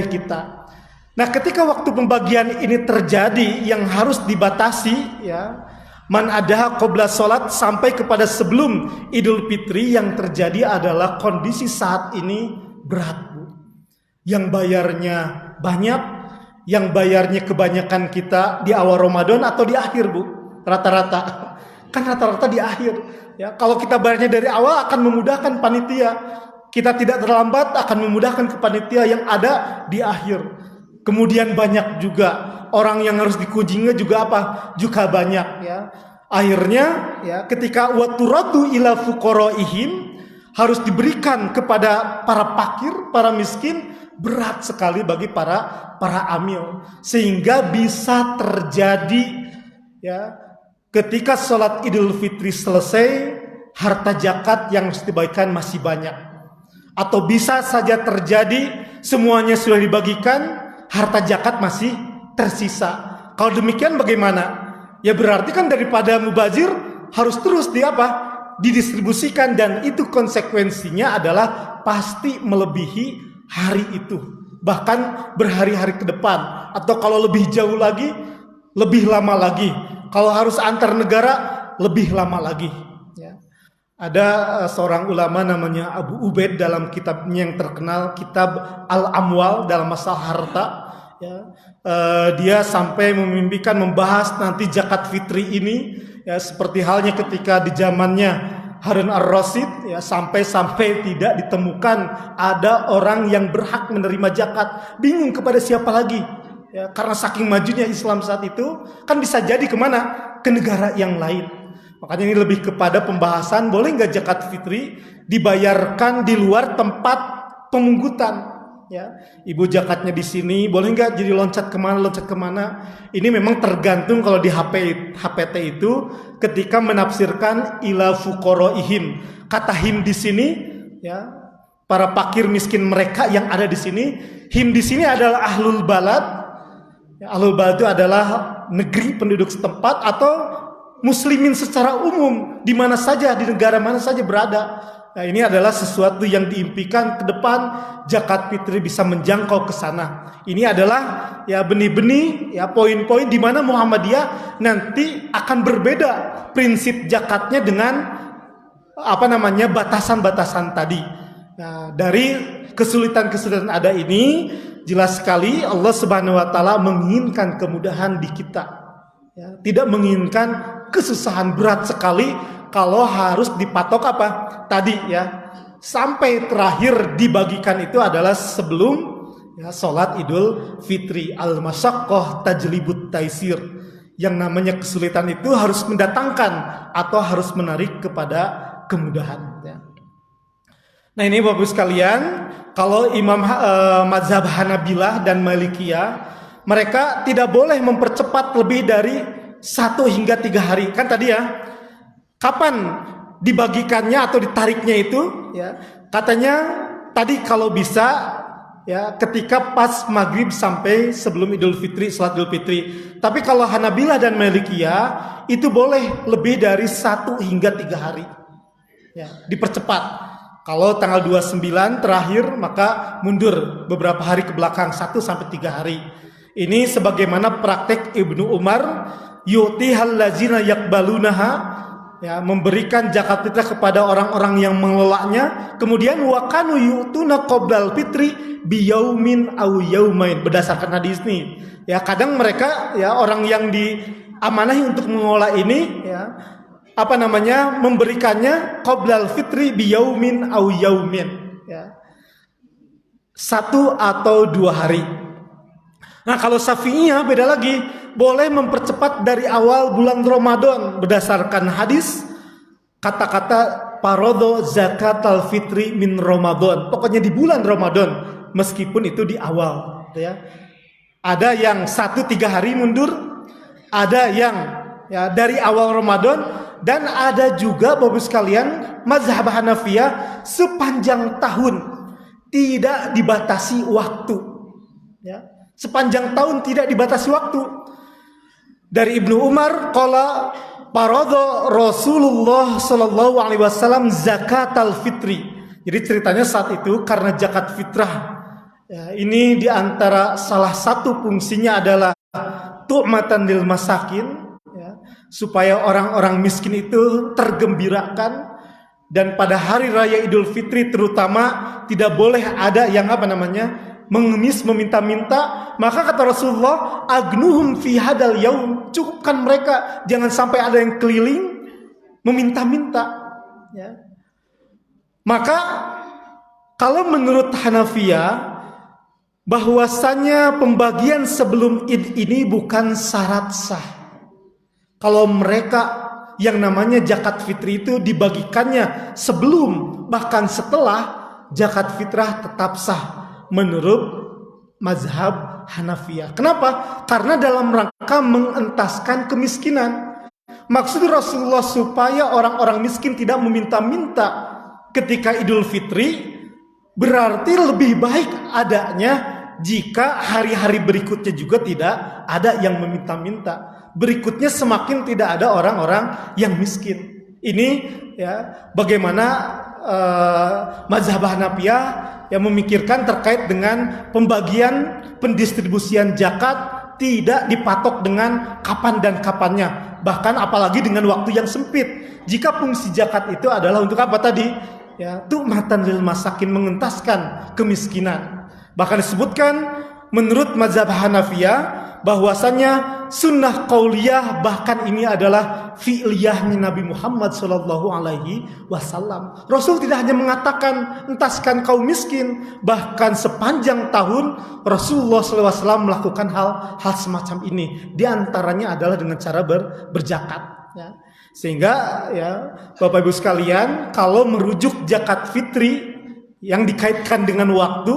kita. Nah, ketika waktu pembagian ini terjadi, yang harus dibatasi, ya, man adaha qabla salat, sampai kepada sebelum Idul Fitri, yang terjadi adalah kondisi saat ini berat, Bu. Yang bayarnya banyak, yang bayarnya kebanyakan kita di awal Ramadan atau di akhir, Bu? Rata-rata. Kan rata-rata di akhir. Ya, kalau kita bayarnya dari awal akan memudahkan panitia. Kita tidak terlambat akan memudahkan ke panitia yang ada di akhir. Kemudian banyak juga orang yang harus dikunjungi juga apa? Juga banyak, ya. Akhirnya, ya, ketika waturatu ila fuqaraihim, harus diberikan kepada para fakir, para miskin, berat sekali bagi para amil, sehingga bisa terjadi, ya, ketika sholat Idul Fitri selesai, harta zakat yang harus dibagikan masih banyak, atau bisa saja terjadi semuanya sudah dibagikan, harta zakat masih tersisa. Kalau demikian bagaimana? Ya berarti kan daripada mubazir harus terus didistribusikan, dan itu konsekuensinya adalah pasti melebihi hari itu, bahkan berhari-hari ke depan, atau kalau lebih jauh lagi, lebih lama lagi. Kalau harus antar negara, lebih lama lagi, ya. Ada seorang ulama namanya Abu Ubaid, dalam kitabnya yang terkenal, kitab Al-Amwal, dalam masalah harta, ya, dia sampai memimpikan membahas nanti zakat fitri ini, ya, seperti halnya ketika di zamannya Harun ar-Rasyid, ya, sampai tidak ditemukan ada orang yang berhak menerima zakat. Bingung kepada siapa lagi, ya, karena saking majunya Islam saat itu, kan bisa jadi kemana? Ke negara yang lain. Makanya ini lebih kepada pembahasan boleh nggak zakat fitri dibayarkan di luar tempat pemungkutan. Ya, ibu zakatnya di sini, boleh nggak jadi loncat kemana? Ini memang tergantung kalau di HPT itu ketika menafsirkan ila fuqaraihim. Kata him di sini, ya, para fakir miskin mereka yang ada di sini. Him di sini adalah ahlul balad. Ya, ahlul balad itu adalah negeri penduduk setempat atau muslimin secara umum di mana saja, di negara mana saja berada. Nah, ini adalah sesuatu yang diimpikan ke depan zakat fitri bisa menjangkau ke sana. Ini adalah ya benih-benih, ya poin-poin di mana Muhammadiyah nanti akan berbeda prinsip zakatnya dengan batasan-batasan tadi. Nah, dari kesulitan-kesulitan ada ini jelas sekali Allah Subhanahu wa taala menginginkan kemudahan di kita. Ya, tidak menginginkan kesusahan berat sekali kalau harus dipatok tadi ya sampai terakhir dibagikan itu adalah sebelum ya salat Idul Fitri. Al-masyaqqah tajlibut taisir. Yang namanya kesulitan itu harus mendatangkan atau harus menarik kepada kemudahan ya. Nah, ini Bapak sekalian, kalau imam mazhab Hanabilah dan Malikiyah mereka tidak boleh mempercepat lebih dari 1 hingga 3 hari. Kan tadi ya, kapan dibagikannya atau ditariknya itu? Ya, katanya tadi kalau bisa ya ketika pas maghrib sampai sebelum Idul Fitri, salat Idul Fitri. Tapi kalau Hanabilah dan Malikiyah itu boleh lebih dari 1 hingga 3 hari. Ya, dipercepat. Kalau tanggal 29 terakhir maka mundur beberapa hari ke belakang 1 sampai 3 hari. Ini sebagaimana praktek Ibnu Umar yu'tihal ladzina yaqbalunaha, ya, memberikan zakat fitrah kepada orang-orang yang mengelolanya. Kemudian wa kanu yu'tuna qoblal fitri biyaumin aw yaumain, berdasarkan hadis ini. Ya, kadang mereka ya orang yang diamanahi untuk mengelola ini ya memberikannya qoblal fitri biyaumin aw yaumin, ya. 1 atau 2 hari. Nah, kalau Syafi'iyah beda lagi, boleh mempercepat dari awal bulan Ramadan berdasarkan hadis kata-kata parodo zakatal fitri min Ramadan. Pokoknya di bulan Ramadan, meskipun itu di awal, ya. Ada yang 1-3 hari mundur, ada yang ya dari awal Ramadan, dan ada juga Bapak sekalian mazhab Hanafiyah sepanjang tahun tidak dibatasi waktu, ya. Sepanjang tahun tidak dibatasi waktu. Dari Ibnu Umar qala faradha Rasulullah sallallahu alaihi wasallam zakatal fitri. Jadi ceritanya saat itu karena zakat fitrah ya, ini diantara salah satu fungsinya adalah tu'matan lil masakin ya, supaya orang-orang miskin itu tergembirakan. Dan pada hari raya Idul Fitri terutama tidak boleh ada yang mengemis, meminta-minta. Maka kata Rasulullah, agnuhum fi hadal yaum, cukupkan mereka, jangan sampai ada yang keliling meminta-minta, ya. Maka kalau menurut Hanafiyah bahwasanya pembagian sebelum Id ini bukan syarat sah. Kalau mereka yang namanya zakat fitri itu dibagikannya sebelum bahkan setelah, zakat fitrah tetap sah menurut mazhab Hanafiyah. Kenapa? Karena dalam rangka mengentaskan kemiskinan. Maksud Rasulullah supaya orang-orang miskin tidak meminta-minta ketika Idul Fitri, berarti lebih baik adanya jika hari-hari berikutnya juga tidak ada yang meminta-minta. Berikutnya semakin tidak ada orang-orang yang miskin. Ini ya bagaimana mazhab Hanafiyah yang memikirkan terkait dengan pembagian pendistribusian zakat tidak dipatok dengan kapan dan kapannya, bahkan apalagi dengan waktu yang sempit. Jika fungsi zakat itu adalah untuk apa tadi? Ya, tu'matan lil masakin, mengentaskan kemiskinan. Bahkan disebutkan menurut mazhab Hanafiyah bahwasanya sunnah qauliyah, bahkan ini adalah fi'liyahnya Nabi Muhammad sallallahu alaihi wasallam. Rasul tidak hanya mengatakan entaskan kaum miskin, bahkan sepanjang tahun Rasulullah sallallahu alaihi wasallam melakukan hal semacam ini. Di antaranya adalah dengan cara berzakat. ya. Sehingga ya Bapak Ibu sekalian, kalau merujuk zakat fitri yang dikaitkan dengan waktu,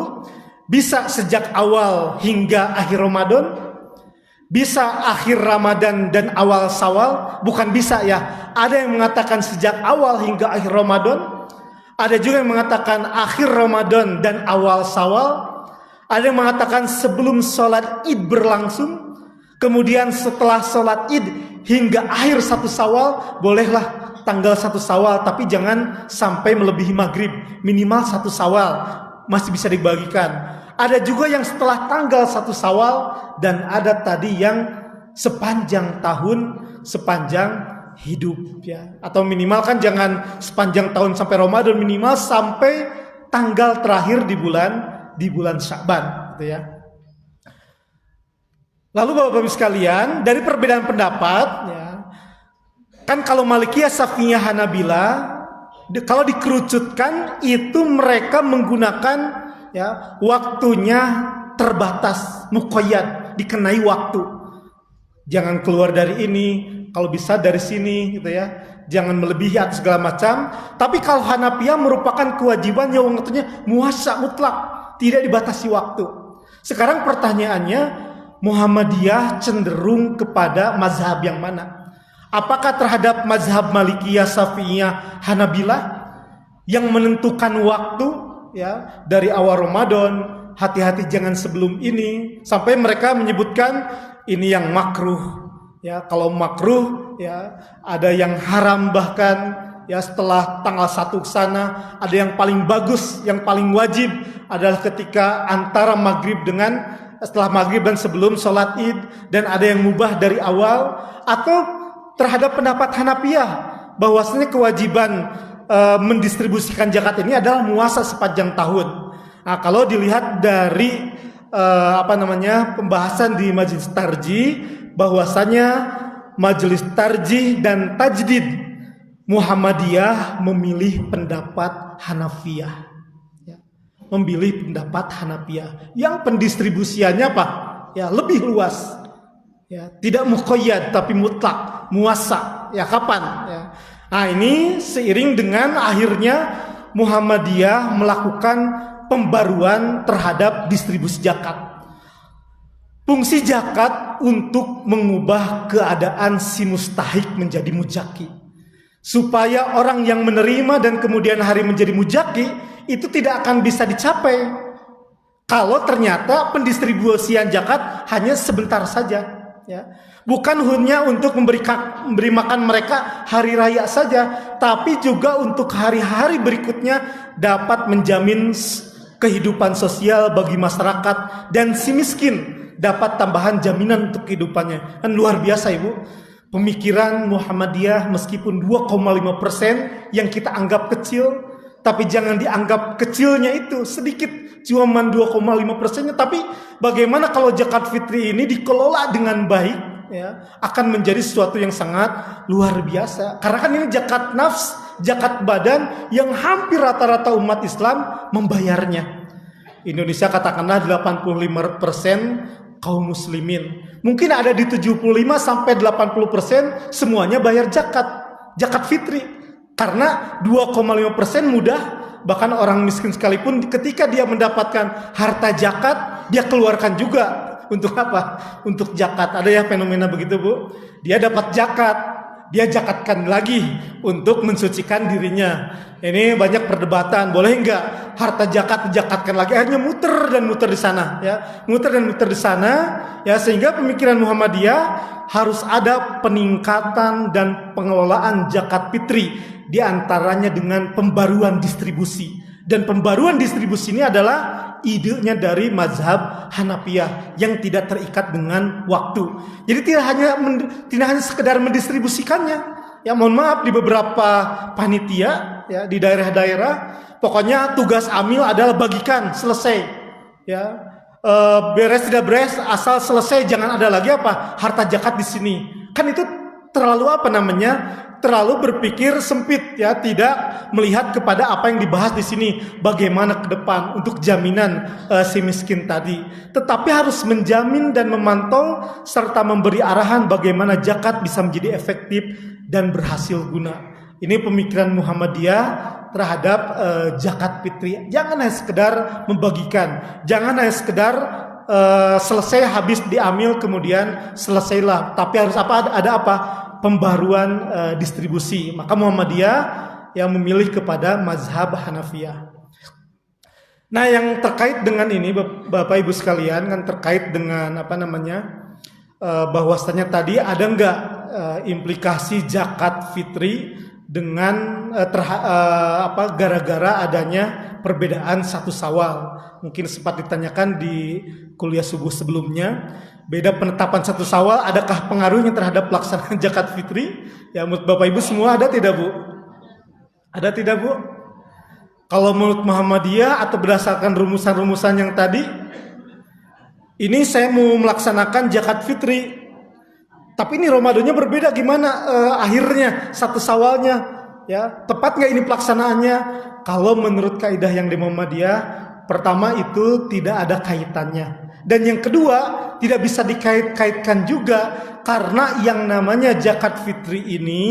bisa sejak awal hingga akhir Ramadan, bisa akhir Ramadan dan awal Syawal, bukan bisa ya. Ada yang mengatakan sejak awal hingga akhir Ramadan, ada juga yang mengatakan akhir Ramadan dan awal Syawal, ada yang mengatakan sebelum sholat Id berlangsung, kemudian setelah sholat Id hingga akhir 1 Syawal, bolehlah tanggal 1 Syawal, tapi jangan sampai melebihi maghrib, minimal 1 Syawal masih bisa dibagikan. Ada juga yang setelah tanggal 1 Syawal, dan ada tadi yang sepanjang tahun, sepanjang hidup ya. Atau minimal kan jangan sepanjang tahun sampai Ramadan, minimal sampai tanggal terakhir di bulan Sya'ban gitu ya. Lalu Bapak-Bapak sekalian, dari perbedaan pendapat ya, kan kalau Malikiyah, Syafi'iyah, Hanabilah, kalau dikerucutkan itu mereka menggunakan ya waktunya terbatas, muqayyad, dikenai waktu. Jangan keluar dari ini, kalau bisa dari sini gitu ya. Jangan melebihi atau segala macam. Tapi kalau Hanafiyah merupakan kewajiban yang waktunya muasa mutlak, tidak dibatasi waktu. Sekarang pertanyaannya, Muhammadiyah cenderung kepada mazhab yang mana? Apakah terhadap mazhab Malikiyah, Syafi'iyah, Hanabilah yang menentukan waktu ya dari awal Ramadan, hati-hati jangan sebelum ini, sampai mereka menyebutkan ini yang makruh ya. Kalau makruh ya, ada yang haram bahkan ya setelah tanggal 1 ke sana. Ada yang paling bagus, yang paling wajib adalah ketika antara maghrib dengan setelah maghrib dan sebelum sholat Id, dan ada yang mubah dari awal. Atau terhadap pendapat Hanafiyah bahwasanya kewajiban mendistribusikan zakat ini adalah muasa sepanjang tahun. Nah, kalau dilihat dari pembahasan di Majelis Tarjih, bahwasanya Majelis Tarjih dan Tajdid Muhammadiyah memilih pendapat Hanafiyah. Memilih pendapat Hanafiyah yang pendistribusiannya apa? Ya, lebih luas. Ya, tidak muqayyad tapi mutlak, muasa. Ya, kapan? Ya. Nah, ini seiring dengan akhirnya Muhammadiyah melakukan pembaruan terhadap distribusi zakat. Fungsi zakat untuk mengubah keadaan si mustahik menjadi mujaki. Supaya orang yang menerima dan kemudian hari menjadi mujaki itu tidak akan bisa dicapai kalau ternyata pendistribusian zakat hanya sebentar saja ya. Bukan hanya untuk memberi makan mereka hari raya saja, tapi juga untuk hari-hari berikutnya dapat menjamin kehidupan sosial bagi masyarakat, dan si miskin dapat tambahan jaminan untuk kehidupannya. Kan luar biasa Ibu. Pemikiran Muhammadiyah meskipun 2,5% yang kita anggap kecil, tapi jangan dianggap kecilnya itu sedikit, cuma 2,5%-nya. Tapi bagaimana kalau zakat fitri ini dikelola dengan baik ya, akan menjadi sesuatu yang sangat luar biasa. Karena kan ini zakat nafs, zakat badan yang hampir rata-rata umat Islam membayarnya. Indonesia katakanlah 85% kaum muslimin. Mungkin ada di 75-80% semuanya bayar zakat fitri. Karena 2,5% mudah, bahkan orang miskin sekalipun ketika dia mendapatkan harta zakat, dia keluarkan juga. Untuk apa? Untuk zakat. Ada ya fenomena begitu Bu. Dia dapat zakat, dia zakatkan lagi untuk mensucikan dirinya. Ini banyak perdebatan, boleh enggak harta zakat zakatkan lagi? Akhirnya muter dan muter di sana ya. Muter dan muter di sana ya, sehingga pemikiran Muhammadiyah harus ada peningkatan dan pengelolaan zakat fitri, di antaranya dengan pembaruan distribusi. Dan pembaruan distribusi ini adalah idenya dari mazhab Hanafiyah yang tidak terikat dengan waktu. Jadi tidak hanya sekedar mendistribusikannya. Ya, mohon maaf, di beberapa panitia ya di daerah-daerah, pokoknya tugas amil adalah bagikan, selesai. Ya, beres tidak beres, asal selesai, jangan ada lagi harta zakat di sini. Kan itu terlalu apa namanya? Terlalu berpikir sempit ya, tidak melihat kepada apa yang dibahas di sini, bagaimana ke depan untuk jaminan si miskin tadi. Tetapi harus menjamin dan memantau serta memberi arahan bagaimana zakat bisa menjadi efektif dan berhasil guna. Ini pemikiran Muhammadiyah terhadap zakat fitri. Jangan hanya sekedar membagikan, jangan hanya sekedar selesai habis diambil kemudian selesailah, tapi harus apa? Ada apa? Pembaruan distribusi. Maka Muhammadiyah yang memilih kepada mazhab Hanafiyah. Nah, yang terkait dengan ini Bapak Ibu sekalian, kan terkait dengan apa namanya, bahwasanya tadi ada enggak implikasi zakat fitri dengan gara-gara adanya perbedaan satu Syawal. Mungkin sempat ditanyakan di kuliah subuh sebelumnya, beda penetapan satu Syawal, adakah pengaruhnya terhadap pelaksanaan zakat fitri? Ya, menurut Bapak Ibu semua ada tidak, Bu? Ada tidak, Bu? Kalau menurut Muhammadiyah atau berdasarkan rumusan-rumusan yang tadi, ini saya mau melaksanakan zakat fitri, tapi ini Ramadannya berbeda, gimana akhirnya satu Syawalnya? Ya, tepat nggak ini pelaksanaannya? Kalau menurut kaidah yang di Muhammadiyah, pertama itu tidak ada kaitannya. Dan yang kedua, tidak bisa dikait-kaitkan juga, karena yang namanya zakat fitri ini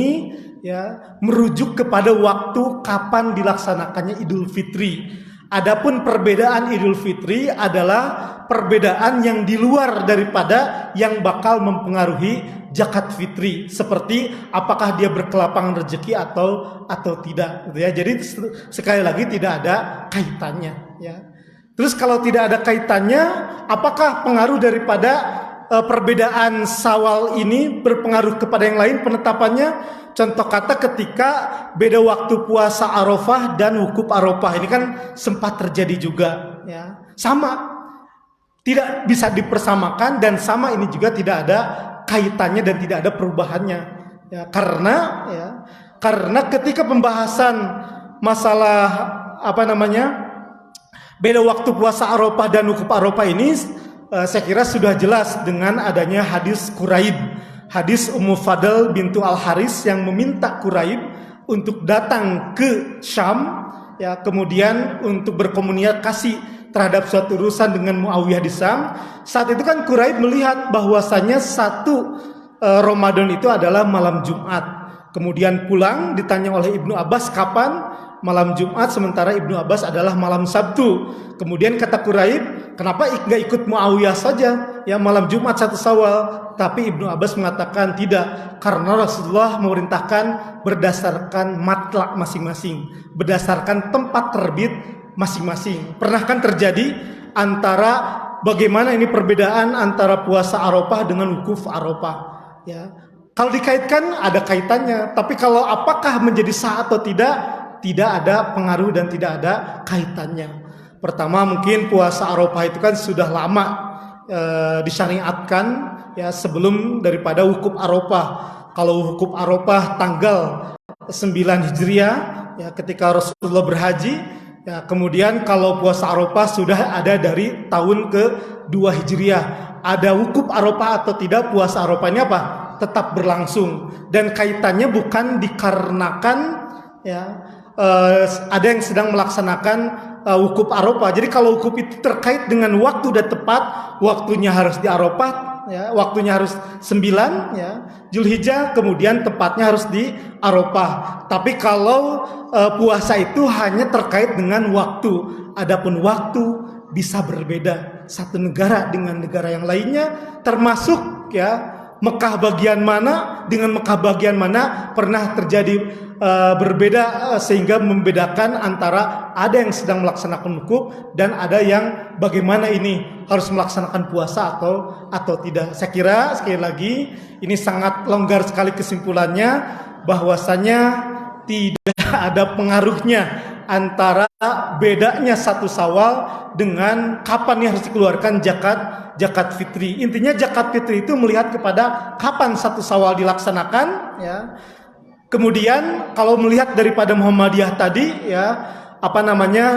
ya merujuk kepada waktu kapan dilaksanakannya Idul Fitri. Adapun perbedaan Idul Fitri adalah perbedaan yang di luar daripada yang bakal mempengaruhi zakat fitri, seperti apakah dia berkelapangan rezeki atau tidak, gitu ya. Jadi sekali lagi tidak ada kaitannya, ya. Terus kalau tidak ada kaitannya, apakah pengaruh daripada perbedaan Syawal ini berpengaruh kepada yang lain penetapannya? Contoh kata ketika beda waktu puasa Arafah dan wukuf Arafah, ini kan sempat terjadi juga, ya. Sama, tidak bisa dipersamakan, dan sama ini juga tidak ada kaitannya dan tidak ada perubahannya, ya. Karena ketika pembahasan masalah apa namanya, beda waktu puasa Arafah dan wukuf Arafah ini, saya kira sudah jelas dengan adanya hadis Quraib, hadis Ummu Fadl bintu Al-Haris yang meminta Quraib untuk datang ke Syam, ya, kemudian untuk berkomunikasi terhadap suatu urusan dengan Muawiyah di Syam. Saat itu kan Quraib melihat bahwasanya satu Ramadan itu adalah malam Jumat. Kemudian pulang, ditanya oleh Ibnu Abbas kapan malam Jumat, sementara Ibnu Abbas adalah malam Sabtu. Kemudian kata Quraib, kenapa nggak ikut Muawiyah saja, ya malam Jumat satu Syawal? Tapi Ibnu Abbas mengatakan tidak, karena Rasulullah memerintahkan berdasarkan matlak masing-masing, berdasarkan tempat terbit masing-masing. Pernah kan terjadi antara bagaimana ini perbedaan antara puasa Arafah dengan wukuf Arafah, ya. Kalau dikaitkan ada kaitannya, tapi kalau apakah menjadi sah atau tidak ada pengaruh dan tidak ada kaitannya. Pertama, mungkin puasa Arafah itu kan sudah lama disyariatkan, ya, sebelum daripada wukuf Arafah. Kalau wukuf Arafah tanggal 9 Hijriah, ya, ketika Rasulullah berhaji, ya, kemudian kalau puasa Arafah sudah ada dari tahun ke-2 Hijriah. Ada wukuf Arafah atau tidak, puasa Arafah ini apa? Tetap berlangsung, dan kaitannya bukan dikarenakan, ya, ada yang sedang melaksanakan wukuf Arafah. Jadi kalau wukuf itu terkait dengan waktu dan tepat, waktunya harus di Arafah, ya, waktunya harus 9, ya, Zulhijjah, kemudian tepatnya harus di Arafah. Tapi kalau puasa itu hanya terkait dengan waktu. Adapun waktu bisa berbeda satu negara dengan negara yang lainnya, termasuk, ya, Mekah bagian mana dengan Mekah bagian mana pernah terjadi berbeda, sehingga membedakan antara ada yang sedang melaksanakan wukuf dan ada yang bagaimana ini harus melaksanakan puasa atau tidak. Saya kira sekali lagi ini sangat longgar sekali kesimpulannya, bahwasanya tidak ada pengaruhnya antara bedanya satu Syawal dengan kapan harus dikeluarkan zakat fitri. Intinya zakat fitri itu melihat kepada kapan satu Syawal dilaksanakan, ya. Kemudian kalau melihat daripada Muhammadiyah tadi, ya,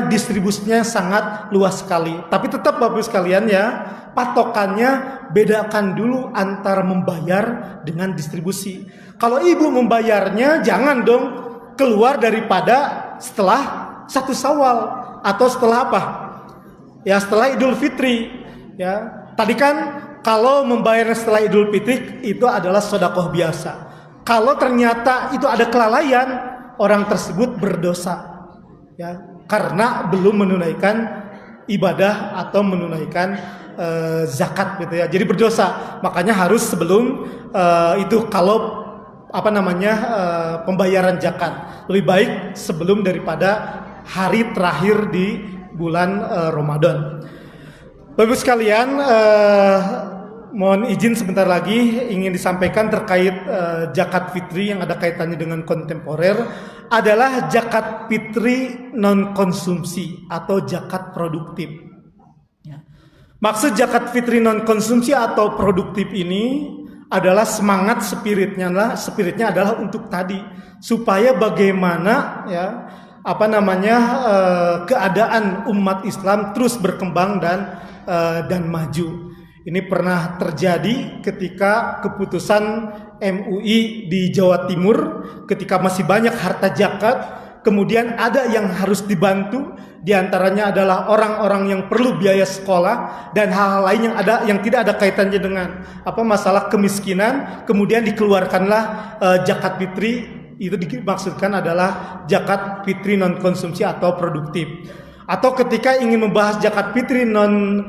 distribusinya sangat luas sekali. Tapi tetap Bapak Ibu sekalian ya, patokannya bedakan dulu antara membayar dengan distribusi. Kalau ibu membayarnya jangan dong keluar daripada setelah 1 Syawal atau setelah apa? Ya setelah Idul Fitri. Ya tadi kan kalau membayar setelah Idul Fitri itu adalah sedekah biasa. Kalau ternyata itu ada kelalaian, orang tersebut berdosa. Ya, karena belum menunaikan ibadah atau menunaikan zakat gitu ya. Jadi berdosa. Makanya harus sebelum itu kalau pembayaran zakat. Lebih baik sebelum daripada hari terakhir di bulan Ramadan. Bapak sekalian, mohon izin sebentar lagi ingin disampaikan terkait zakat fitri yang ada kaitannya dengan kontemporer adalah zakat fitri non konsumsi atau zakat produktif. Ya. Maksud zakat fitri non konsumsi atau produktif ini adalah semangat spiritnya adalah untuk tadi supaya bagaimana ya keadaan umat Islam terus berkembang dan maju. Ini pernah terjadi ketika keputusan MUI di Jawa Timur ketika masih banyak harta zakat, kemudian ada yang harus dibantu, diantaranya adalah orang-orang yang perlu biaya sekolah dan hal-hal lain yang tidak ada kaitannya dengan masalah kemiskinan, kemudian dikeluarkanlah zakat fitri. Itu dimaksudkan adalah zakat fitri non konsumsi atau produktif. Atau ketika ingin membahas zakat fitri non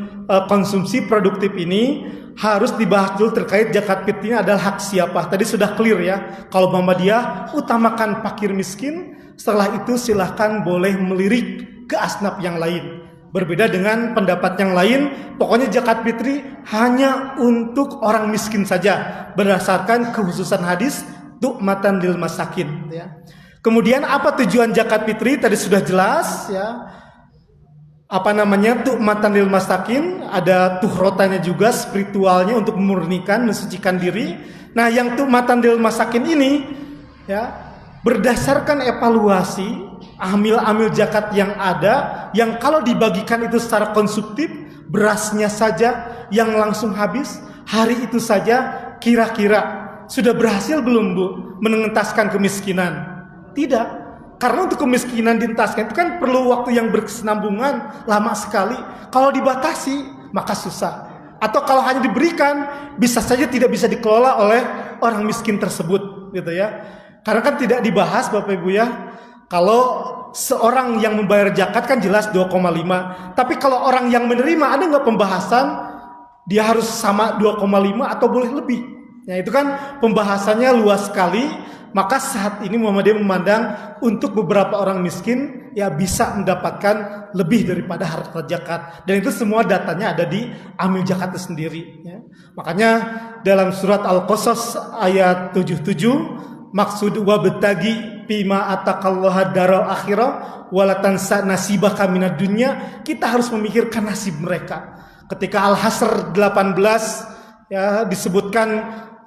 konsumsi produktif ini harus dibahas dulu terkait zakat fitri ini adalah hak siapa. Tadi sudah clear ya. Kalau Muhammadiyah utamakan fakir miskin, setelah itu silahkan boleh melirik ke asnaf yang lain. Berbeda dengan pendapat yang lain, pokoknya zakat fitri hanya untuk orang miskin saja berdasarkan kekhususan hadis tu'matan lil masakin ya. Kemudian apa tujuan zakat fitri? Tadi sudah jelas ya. Tu'matan lil masakin, ada tuhrotannya juga spiritualnya untuk memurnikan, mensucikan diri. Nah, yang tu'matan lil masakin ini ya berdasarkan evaluasi amil zakat yang ada, yang kalau dibagikan itu secara konsumtif, berasnya saja yang langsung habis, hari itu saja kira-kira sudah berhasil belum Bu mengentaskan kemiskinan? Tidak. Karena untuk kemiskinan dientaskan itu kan perlu waktu yang berkesinambungan lama sekali. Kalau dibatasi maka susah. Atau kalau hanya diberikan bisa saja tidak bisa dikelola oleh orang miskin tersebut gitu ya. Karena kan tidak dibahas Bapak Ibu ya. Kalau seorang yang membayar zakat kan jelas 2,5. Tapi kalau orang yang menerima ada nggak pembahasan dia harus sama 2,5 atau boleh lebih? Ya itu kan pembahasannya luas sekali. Maka saat ini Muhammadiyah memandang untuk beberapa orang miskin ya bisa mendapatkan lebih daripada harta zakat. Dan itu semua datanya ada di amil zakat itu sendiri ya. Makanya dalam surat Al-Qasas ayat 77 maksud wabtagi bima ataqallaha daral akhirah wala tansa nasibaka minad dunya, kita harus memikirkan nasib mereka. Ketika Al-Hasr 18 ya disebutkan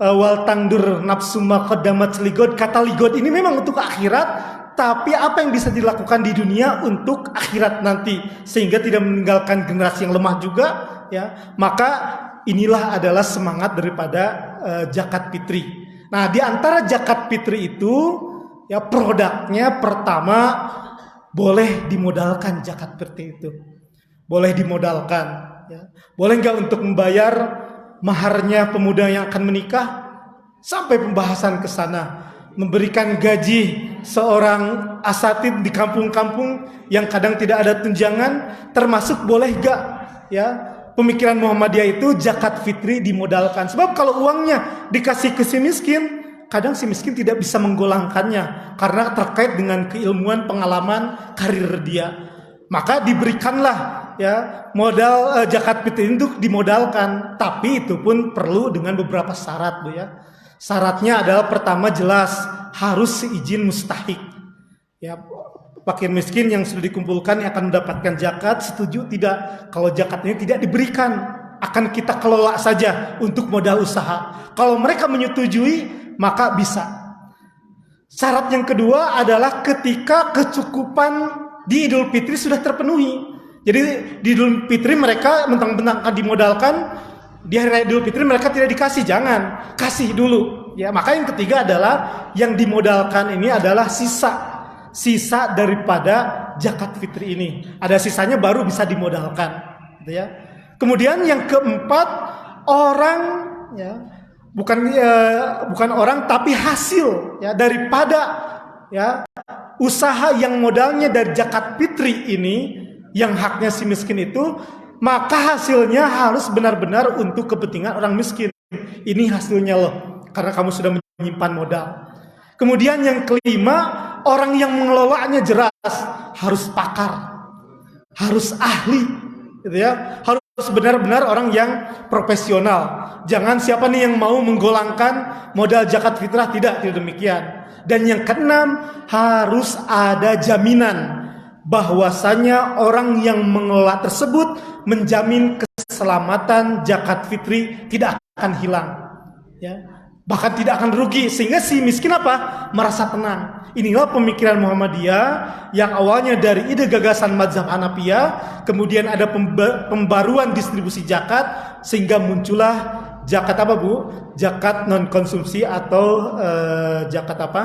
wal tangdur nafsu ma qaddamat ligod, kata ligod ini memang untuk akhirat, tapi apa yang bisa dilakukan di dunia untuk akhirat nanti sehingga tidak meninggalkan generasi yang lemah juga ya. Maka inilah adalah semangat daripada zakat fitri. Nah, di antara zakat fitri itu ya produknya pertama boleh dimodalkan zakat fitri itu. Boleh dimodalkan ya. Boleh enggak untuk membayar maharnya pemuda yang akan menikah, sampai pembahasan ke sana. Memberikan gaji seorang asatid di kampung-kampung yang kadang tidak ada tunjangan, termasuk boleh gak ya pemikiran Muhammadiyah itu zakat fitri dimodalkan. Sebab kalau uangnya dikasih ke si miskin, kadang si miskin tidak bisa menggolangkannya karena terkait dengan keilmuan, pengalaman, karir dia. Maka diberikanlah ya modal zakat fitri untuk dimodalkan, tapi itu pun perlu dengan beberapa syarat Bu ya. Syaratnya adalah pertama jelas harus seizin mustahik. Ya, fakir miskin yang sudah dikumpulkan yang akan mendapatkan zakat setuju tidak kalau zakat ini tidak diberikan, akan kita kelola saja untuk modal usaha. Kalau mereka menyetujui maka bisa. Syarat yang kedua adalah ketika kecukupan di Idul Fitri sudah terpenuhi. Jadi di Idul Fitri mereka mentang-mentang akan dimodalkan, di hari raya Idul Fitri mereka tidak dikasih, jangan, kasih dulu. Ya, maka yang ketiga adalah yang dimodalkan ini adalah sisa daripada zakat fitri ini. Ada sisanya baru bisa dimodalkan, gitu ya. Kemudian yang keempat, orang ya, bukan orang tapi hasil ya daripada ya usaha yang modalnya dari zakat fitri ini yang haknya si miskin itu, maka hasilnya harus benar-benar untuk kepentingan orang miskin. Ini hasilnya loh, karena kamu sudah menyimpan modal. Kemudian yang kelima, orang yang mengelolanya jelas, harus pakar, harus ahli, gitu ya. Harus benar-benar orang yang profesional. Jangan siapa nih yang mau menggolangkan modal zakat fitrah, tidak demikian. Dan yang keenam, harus ada jaminan bahwasanya orang yang mengelola tersebut menjamin keselamatan zakat fitri tidak akan hilang, ya. Bahkan tidak akan rugi, sehingga si miskin apa? Merasa tenang. Inilah pemikiran Muhammadiyah yang awalnya dari ide gagasan mazhab Hanafiyah, kemudian ada pembaruan distribusi zakat, sehingga muncullah zakat apa Bu? Zakat non konsumsi atau zakat apa?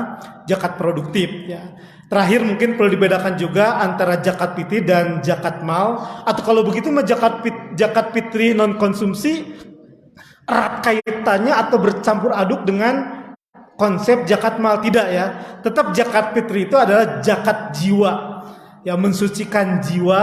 Zakat produktif. Ya. Terakhir mungkin perlu dibedakan juga antara zakat fitri dan zakat mal, atau kalau begitu mah zakat fitri non konsumsi erat kaitannya atau bercampur aduk dengan konsep zakat mal, tidak ya. Tetap zakat fitri itu adalah zakat jiwa, ya, mensucikan jiwa,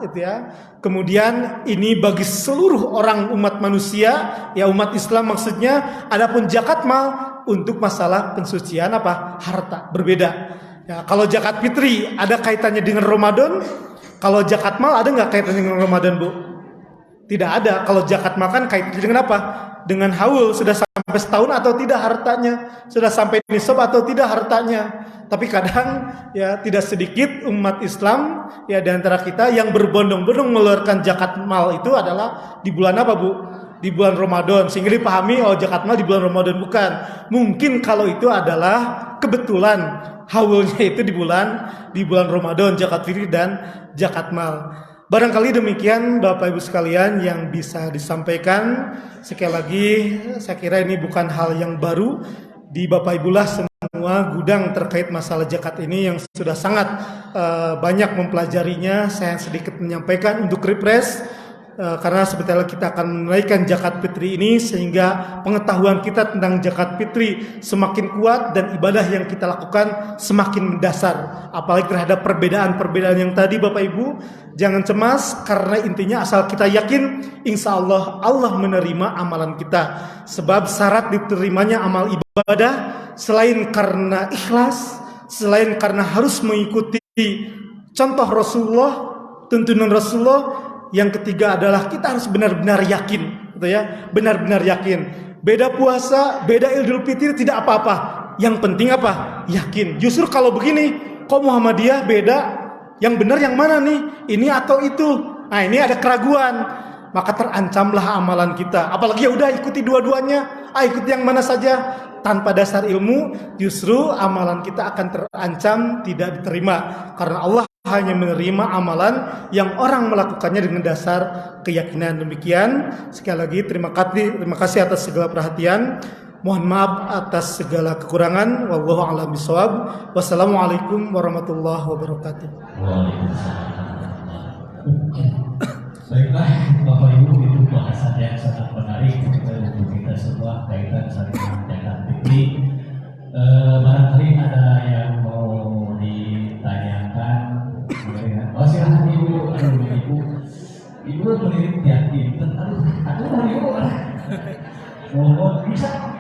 gitu ya. Kemudian ini bagi seluruh orang umat manusia, ya umat Islam maksudnya. Adapun zakat mal untuk masalah pensucian apa? Harta, berbeda. Ya, kalau zakat fitri ada kaitannya dengan Ramadan, kalau zakat mal ada nggak kaitannya dengan Ramadan, Bu? Tidak ada. Kalau zakat makan kaitannya dengan apa? Dengan haul, sudah sampai setahun atau tidak hartanya, sudah sampai nisab atau tidak hartanya. Tapi kadang ya tidak sedikit umat Islam ya di antara kita yang berbondong-bondong mengeluarkan zakat mal itu adalah di bulan apa, Bu? Di bulan Ramadan, sehingga dipahami oh zakat mal di bulan Ramadan. Bukan. Mungkin kalau itu adalah kebetulan haulnya itu di bulan Ramadan, zakat fitri dan zakat mal. Barangkali demikian Bapak Ibu sekalian yang bisa disampaikan. Sekali lagi saya kira ini bukan hal yang baru. Di Bapak Ibu lah semua gudang terkait masalah zakat ini yang sudah sangat banyak mempelajarinya. Saya sedikit menyampaikan untuk refresh, karena sebentar lagi kita akan menunaikan zakat fitri ini, sehingga pengetahuan kita tentang zakat fitri semakin kuat dan ibadah yang kita lakukan semakin mendasar. Apalagi terhadap perbedaan-perbedaan yang tadi Bapak Ibu, jangan cemas, karena intinya asal kita yakin insya Allah Allah menerima amalan kita. Sebab syarat diterimanya amal ibadah selain karena ikhlas, selain karena harus mengikuti contoh Rasulullah, tuntunan Rasulullah, yang ketiga adalah kita harus benar-benar yakin, gitu ya, benar-benar yakin. Beda puasa, beda Idul Fitri tidak apa-apa. Yang penting apa? Yakin. Justru kalau begini, kok Muhammadiyah beda? Yang benar yang mana nih? Ini atau itu? Nah, ini ada keraguan. Maka terancamlah amalan kita. Apalagi ya udah ikuti dua-duanya. Ikuti yang mana saja. Tanpa dasar ilmu, justru amalan kita akan terancam tidak diterima. Karena Allah hanya menerima amalan yang orang melakukannya dengan dasar keyakinan. Demikian. Sekali lagi terima kasih atas segala perhatian. Mohon maaf atas segala kekurangan. Wallahu a'lam bishawab. Wassalamualaikum warahmatullahi wabarakatuh. Baiklah Bapak Ibu, itu bahasan yang sangat menarik untuk kita semua kaitan sama zakat fitri. Barangkali ada yang mau ditanyakan. Oh silahkan Ibu, Ibu melirik yakin. Aduh Ibu, mohon bisa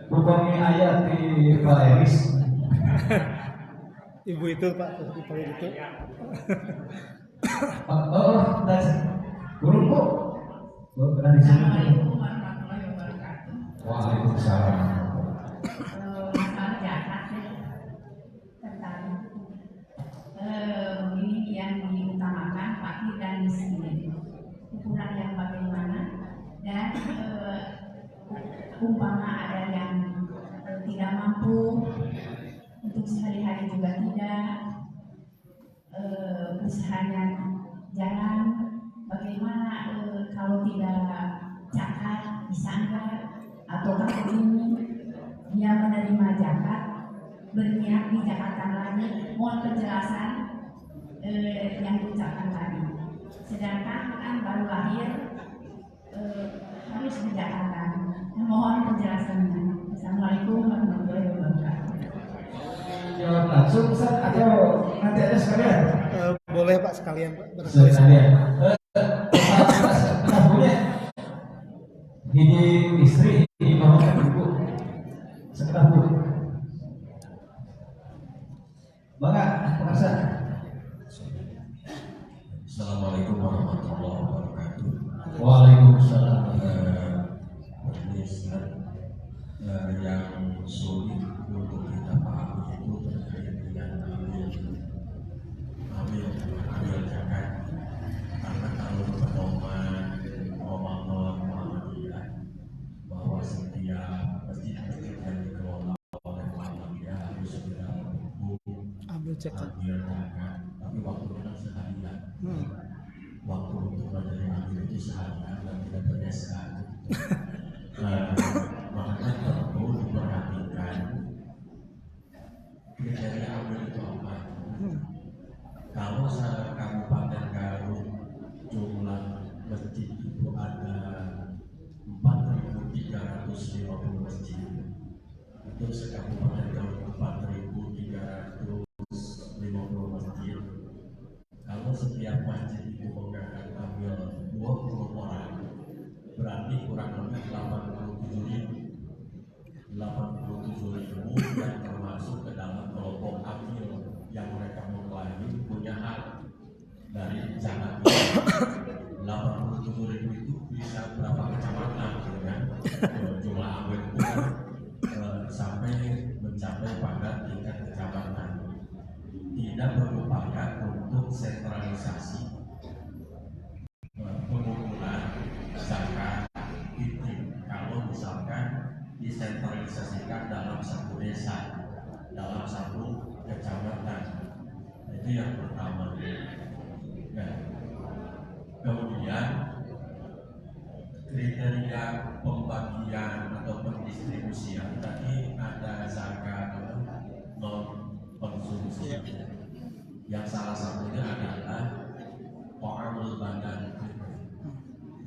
berbagi ayat di Pak Eris. Ibu itu Pak, Ibu itu. Oh, burung Bu. Pernah di sini. Waalaikumsalam. Ini yang diutamakan fakir dan miskin, ukuran yang bagaimana, dan umpama ada yang tidak mampu untuk sehari-hari juga tidak, usahanya jalan, bagaimana kalau tidak zakat disanggar atau ini dia menerima zakat berniat dizakatkan lagi, mohon penjelasan yang diucapkan tadi. Sedangkan kan baru lahir harus dizakatkan. Mohon penjelasannya. Assalamualaikum warahmatullahi wabarakatuh. Jawab langsung Ustaz atau nanti ada sekalian? Boleh Pak sekalian Pak. Sekalian. Punya ini istri, ini bapak ibu, sekedar bu. Bangga, merasa. Assalamualaikum warahmatullahi wabarakatuh. Waalaikumsalam. Yang sulit untuk kita pahami itu terkait dengan ambil zakat. Karena kalau pedoman Muhammadiyah bahwa setiap masjid-masjid yang dikelola oleh Muhammadiyah harus segera Ambil zakat. ambil zakat. Tapi waktu kan seharian. Waktu untuk belajar ambil itu seharian dan tidak terbiasa. Makanya perlu diperhatikan kriteria ambil itu apa. Kalau Kabupaten Garut jumlah masjid itu ada 4.350 masjid, itu sekabupaten Garut 4.350 masjid. Kalau setiap masjid itu mengangkat ambil 20 orang, berarti kurang lebih 87.000 yang termasuk ke dalam kelompok amil yang mereka mengklaim punya hak dari zakat. 87.000 itu bisa berapa kecamatan gitu kan? Jumlah amil itu kan, sampai mencapai pada tingkat kecamatan. Tidak berupaya untuk sentralisasi pengumpulan zakat itu. Kalau misalkan disentralisasikan dalam satu desa, dalam satu kecamatan, itu yang pertama. Nah, kemudian kriteria pembagian atau pendistribusian tadi ada zakat non konsumsi. Yang salah satunya adalah ta'amul badan.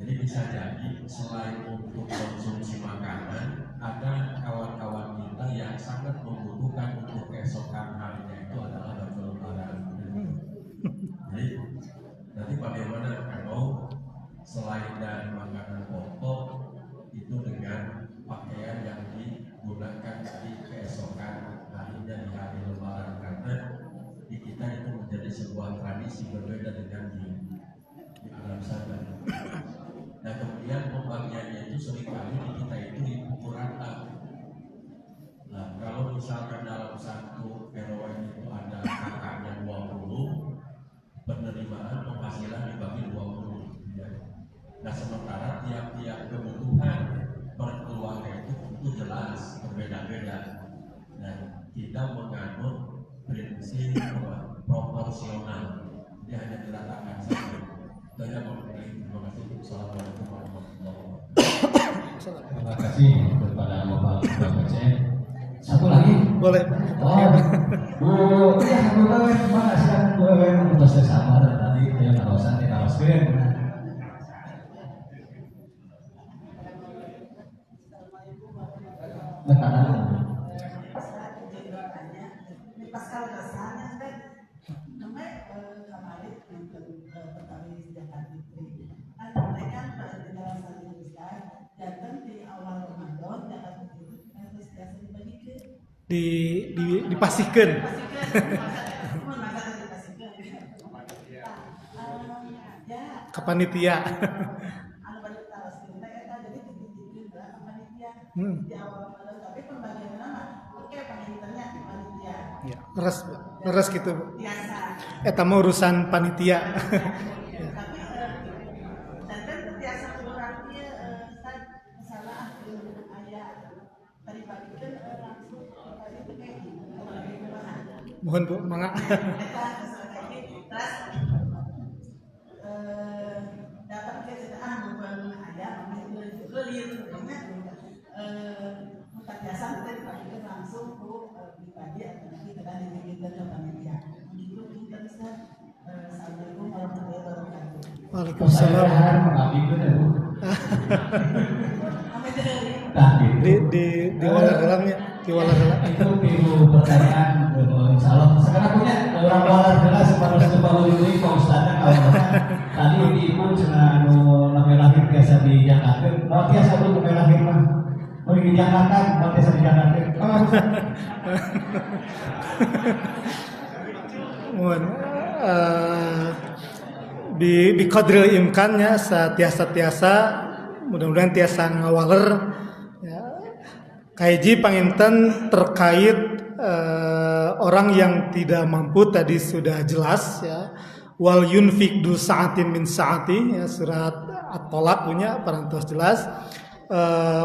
Jadi bisa jadi selain untuk konsumsi makanan, ada kawan-kawan kita yang sangat membutuhkan untuk keesokan harinya itu adalah berlebaran. Jadi nanti bagaimana kalau selain dari makanan pokok itu dengan pakaian yang digunakan di keesokan harinya di hari lebaran, karena di kita itu menjadi sebuah tradisi berbeda dengan di alam sana. Nah kemudian pembagiannya itu seringkali di kita itu dipukul rata. Nah kalau misalkan dalam satu RW itu ada kakaknya 20, penerimaan penghasilan dibagi 20 ya. Nah sementara tiap-tiap kebutuhan per keluarga itu jelas berbeda-beda. Nah kita menganut prinsip proporsional. Dia hanya diletakkan saja. Saya memulai. Terima kasih. Assalamualaikum warahmatullahi wabarakatuh. Terima kasih kepada Bapak Cek. Satu lagi. Boleh. Oh, Bu, ya Bu Wewen, makasih Bu Wewen untuk sama tadi yang kawasan di kawasan. Makanan. Pascal Kasanya kan namanya kemarin pertama zakat fitri kan mereka di dalam satu Islam datang di awal Ramadan zakat fitri harus biasa dibagikan Dipastikan. Kepanitia. Di awal Ramadan tapi pembagian nama oke panitianya panitia Ya, leres gitu. biasa. Eta mah urusan panitia. Tapi dan kan biasa orangnya salah ayah tadi pagi kan langsung tadi itu kayak gitu. Mohon Bu, mangga. Terus Waalaikumsalam. Mengabdikan ya Bu. Kami tidak Nah gitu. Di walar-walarnya, di walar-walar. Itu tiru pertanyaan insya Allah. Sekarang punya orang walar jelas pada sebab ini Pak Ustadz tadi ibu cina lahir biasa di Jakarta. Biasa bu lahir mah. Oh di Jakarta, biasa di Jakarta. Mohon di qadril imkannya tiasa mudah-mudahan tiasa ngawaler ya. Kaiji panginten terkait orang yang tidak mampu tadi sudah jelas ya. Wal yunfik du sa'atin min sa'ati ya, surat At-Tolak punya parantos jelas.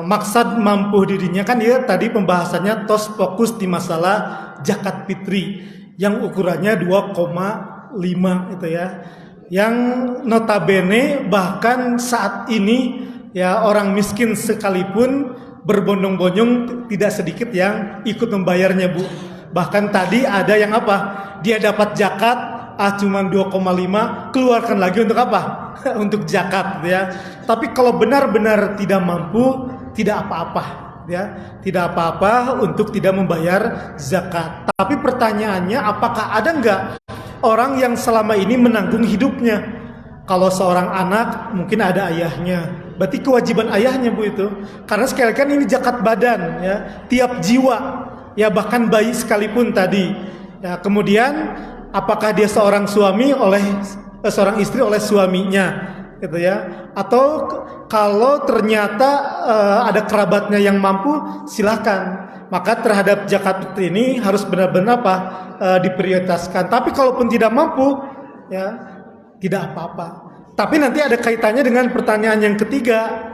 Maksud mampu dirinya kan dia tadi pembahasannya tos fokus di masalah zakat fitri yang ukurannya 2,5 itu ya. Yang notabene bahkan saat ini ya orang miskin sekalipun berbondong-bondong tidak sedikit yang ikut membayarnya Bu. Bahkan tadi ada yang apa? Dia dapat zakat cuman 2,5 keluarkan lagi untuk apa? Untuk zakat ya. Tapi kalau benar-benar tidak mampu tidak apa-apa ya. Tidak apa-apa untuk tidak membayar zakat. Tapi pertanyaannya apakah ada enggak orang yang selama ini menanggung hidupnya? Kalau seorang anak mungkin ada ayahnya, berarti kewajiban ayahnya Bu itu. Karena sekali kan ini zakat badan ya, tiap jiwa ya, bahkan bayi sekalipun tadi. Ya, kemudian apakah dia seorang suami seorang istri oleh suaminya gitu ya? Atau kalau ternyata ada kerabatnya yang mampu, silakan. Maka terhadap zakat ini harus benar-benar diprioritaskan. Tapi kalaupun tidak mampu ya tidak apa-apa. Tapi nanti ada kaitannya dengan pertanyaan yang ketiga.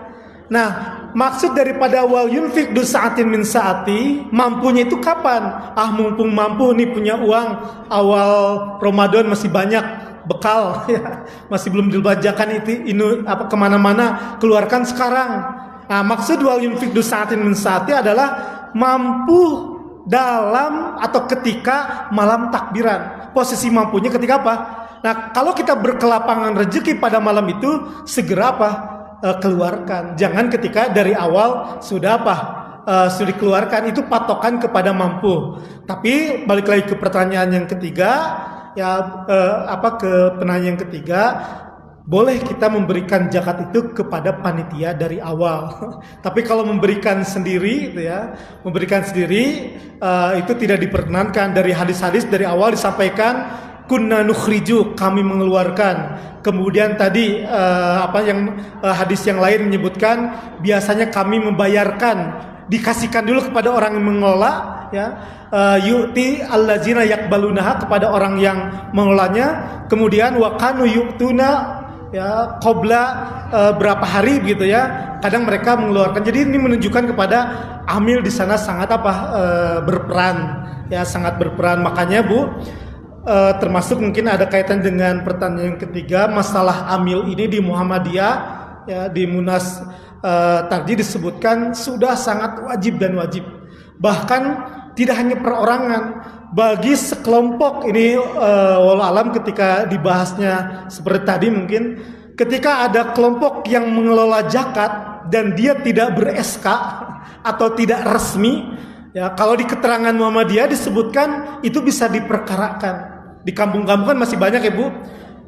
Nah, maksud daripada wal yunfik du sa'atin min sa'ati, mampunya itu kapan? Mumpung mampu nih punya uang, awal Ramadan masih banyak bekal ya. Masih belum dibajakan ini kemana-mana, keluarkan sekarang. Nah, maksud wal yunfik du sa'atin min sa'ati adalah mampu dalam atau ketika malam takbiran. Posisi mampunya ketika apa? Nah, kalau kita berkelapangan rezeki pada malam itu segera keluarkan. Jangan ketika dari awal sudah sudah dikeluarkan, itu patokan kepada mampu. Tapi balik lagi ke pertanyaan yang ketiga ya, ke penanya yang ketiga, boleh kita memberikan zakat itu kepada panitia dari awal. Tapi kalau memberikan sendiri itu ya, itu tidak diperkenankan. Dari hadis-hadis dari awal disampaikan kunna nukhriju, kami mengeluarkan. Kemudian tadi hadis yang lain menyebutkan biasanya kami membayarkan, dikasihkan dulu kepada orang yang mengelola ya, yu'ti allazina yaqbalunaha, kepada orang yang mengelolanya. Kemudian wa kanu yu'tuna ya qabla berapa hari gitu ya, kadang mereka mengeluarkan. Jadi ini menunjukkan kepada amil di sana sangat berperan ya, sangat berperan. Makanya Bu, termasuk mungkin ada kaitan dengan pertanyaan yang ketiga, masalah amil ini di Muhammadiyah ya, di Munas tadi disebutkan sudah sangat wajib dan wajib. Bahkan tidak hanya perorangan, bagi sekelompok ini walau alam ketika dibahasnya seperti tadi, mungkin ketika ada kelompok yang mengelola zakat dan dia tidak ber-SK atau tidak resmi ya, kalau di keterangan Muhammadiyah disebutkan itu bisa diperkarakan. Di kampung-kampung kan masih banyak ya Bu,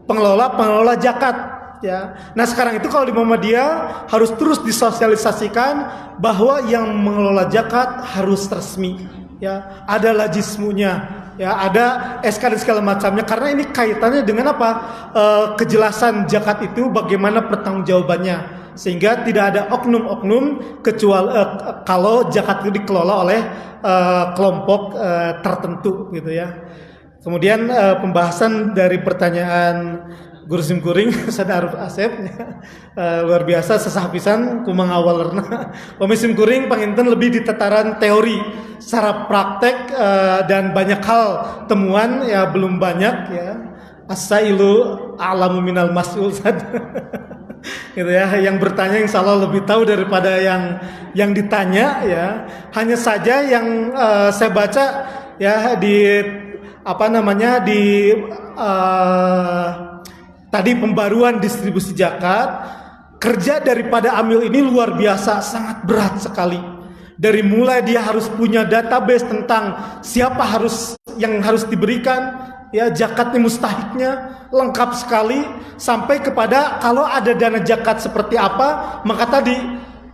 pengelola zakat ya. Nah sekarang itu kalau di Muhammadiyah harus terus disosialisasikan bahwa yang mengelola zakat harus resmi ya, ada lajismunya ya, ada SK dan segala macamnya. Karena ini kaitannya dengan kejelasan zakat itu bagaimana pertanggungjawabannya, sehingga tidak ada oknum-oknum kecuali kalau zakat itu dikelola oleh kelompok tertentu gitu ya. Kemudian pembahasan dari pertanyaan Guru Simkuring Ustaz Arif Asep luar biasa, sesah pisan kumang awalerna. Pami Simkuring panginten lebih di tataran teori, secara praktek dan banyak hal temuan ya belum banyak ya. As-sailu a'lamu minal mas'ul gitu ya, yang bertanya insya Allah lebih tahu daripada yang ditanya ya. Hanya saja yang saya baca ya di tadi pembaruan distribusi zakat, kerja daripada amil ini luar biasa, sangat berat sekali. Dari mulai dia harus punya database tentang siapa yang harus diberikan, ya zakatnya mustahiknya lengkap sekali, sampai kepada kalau ada dana zakat seperti apa, maka tadi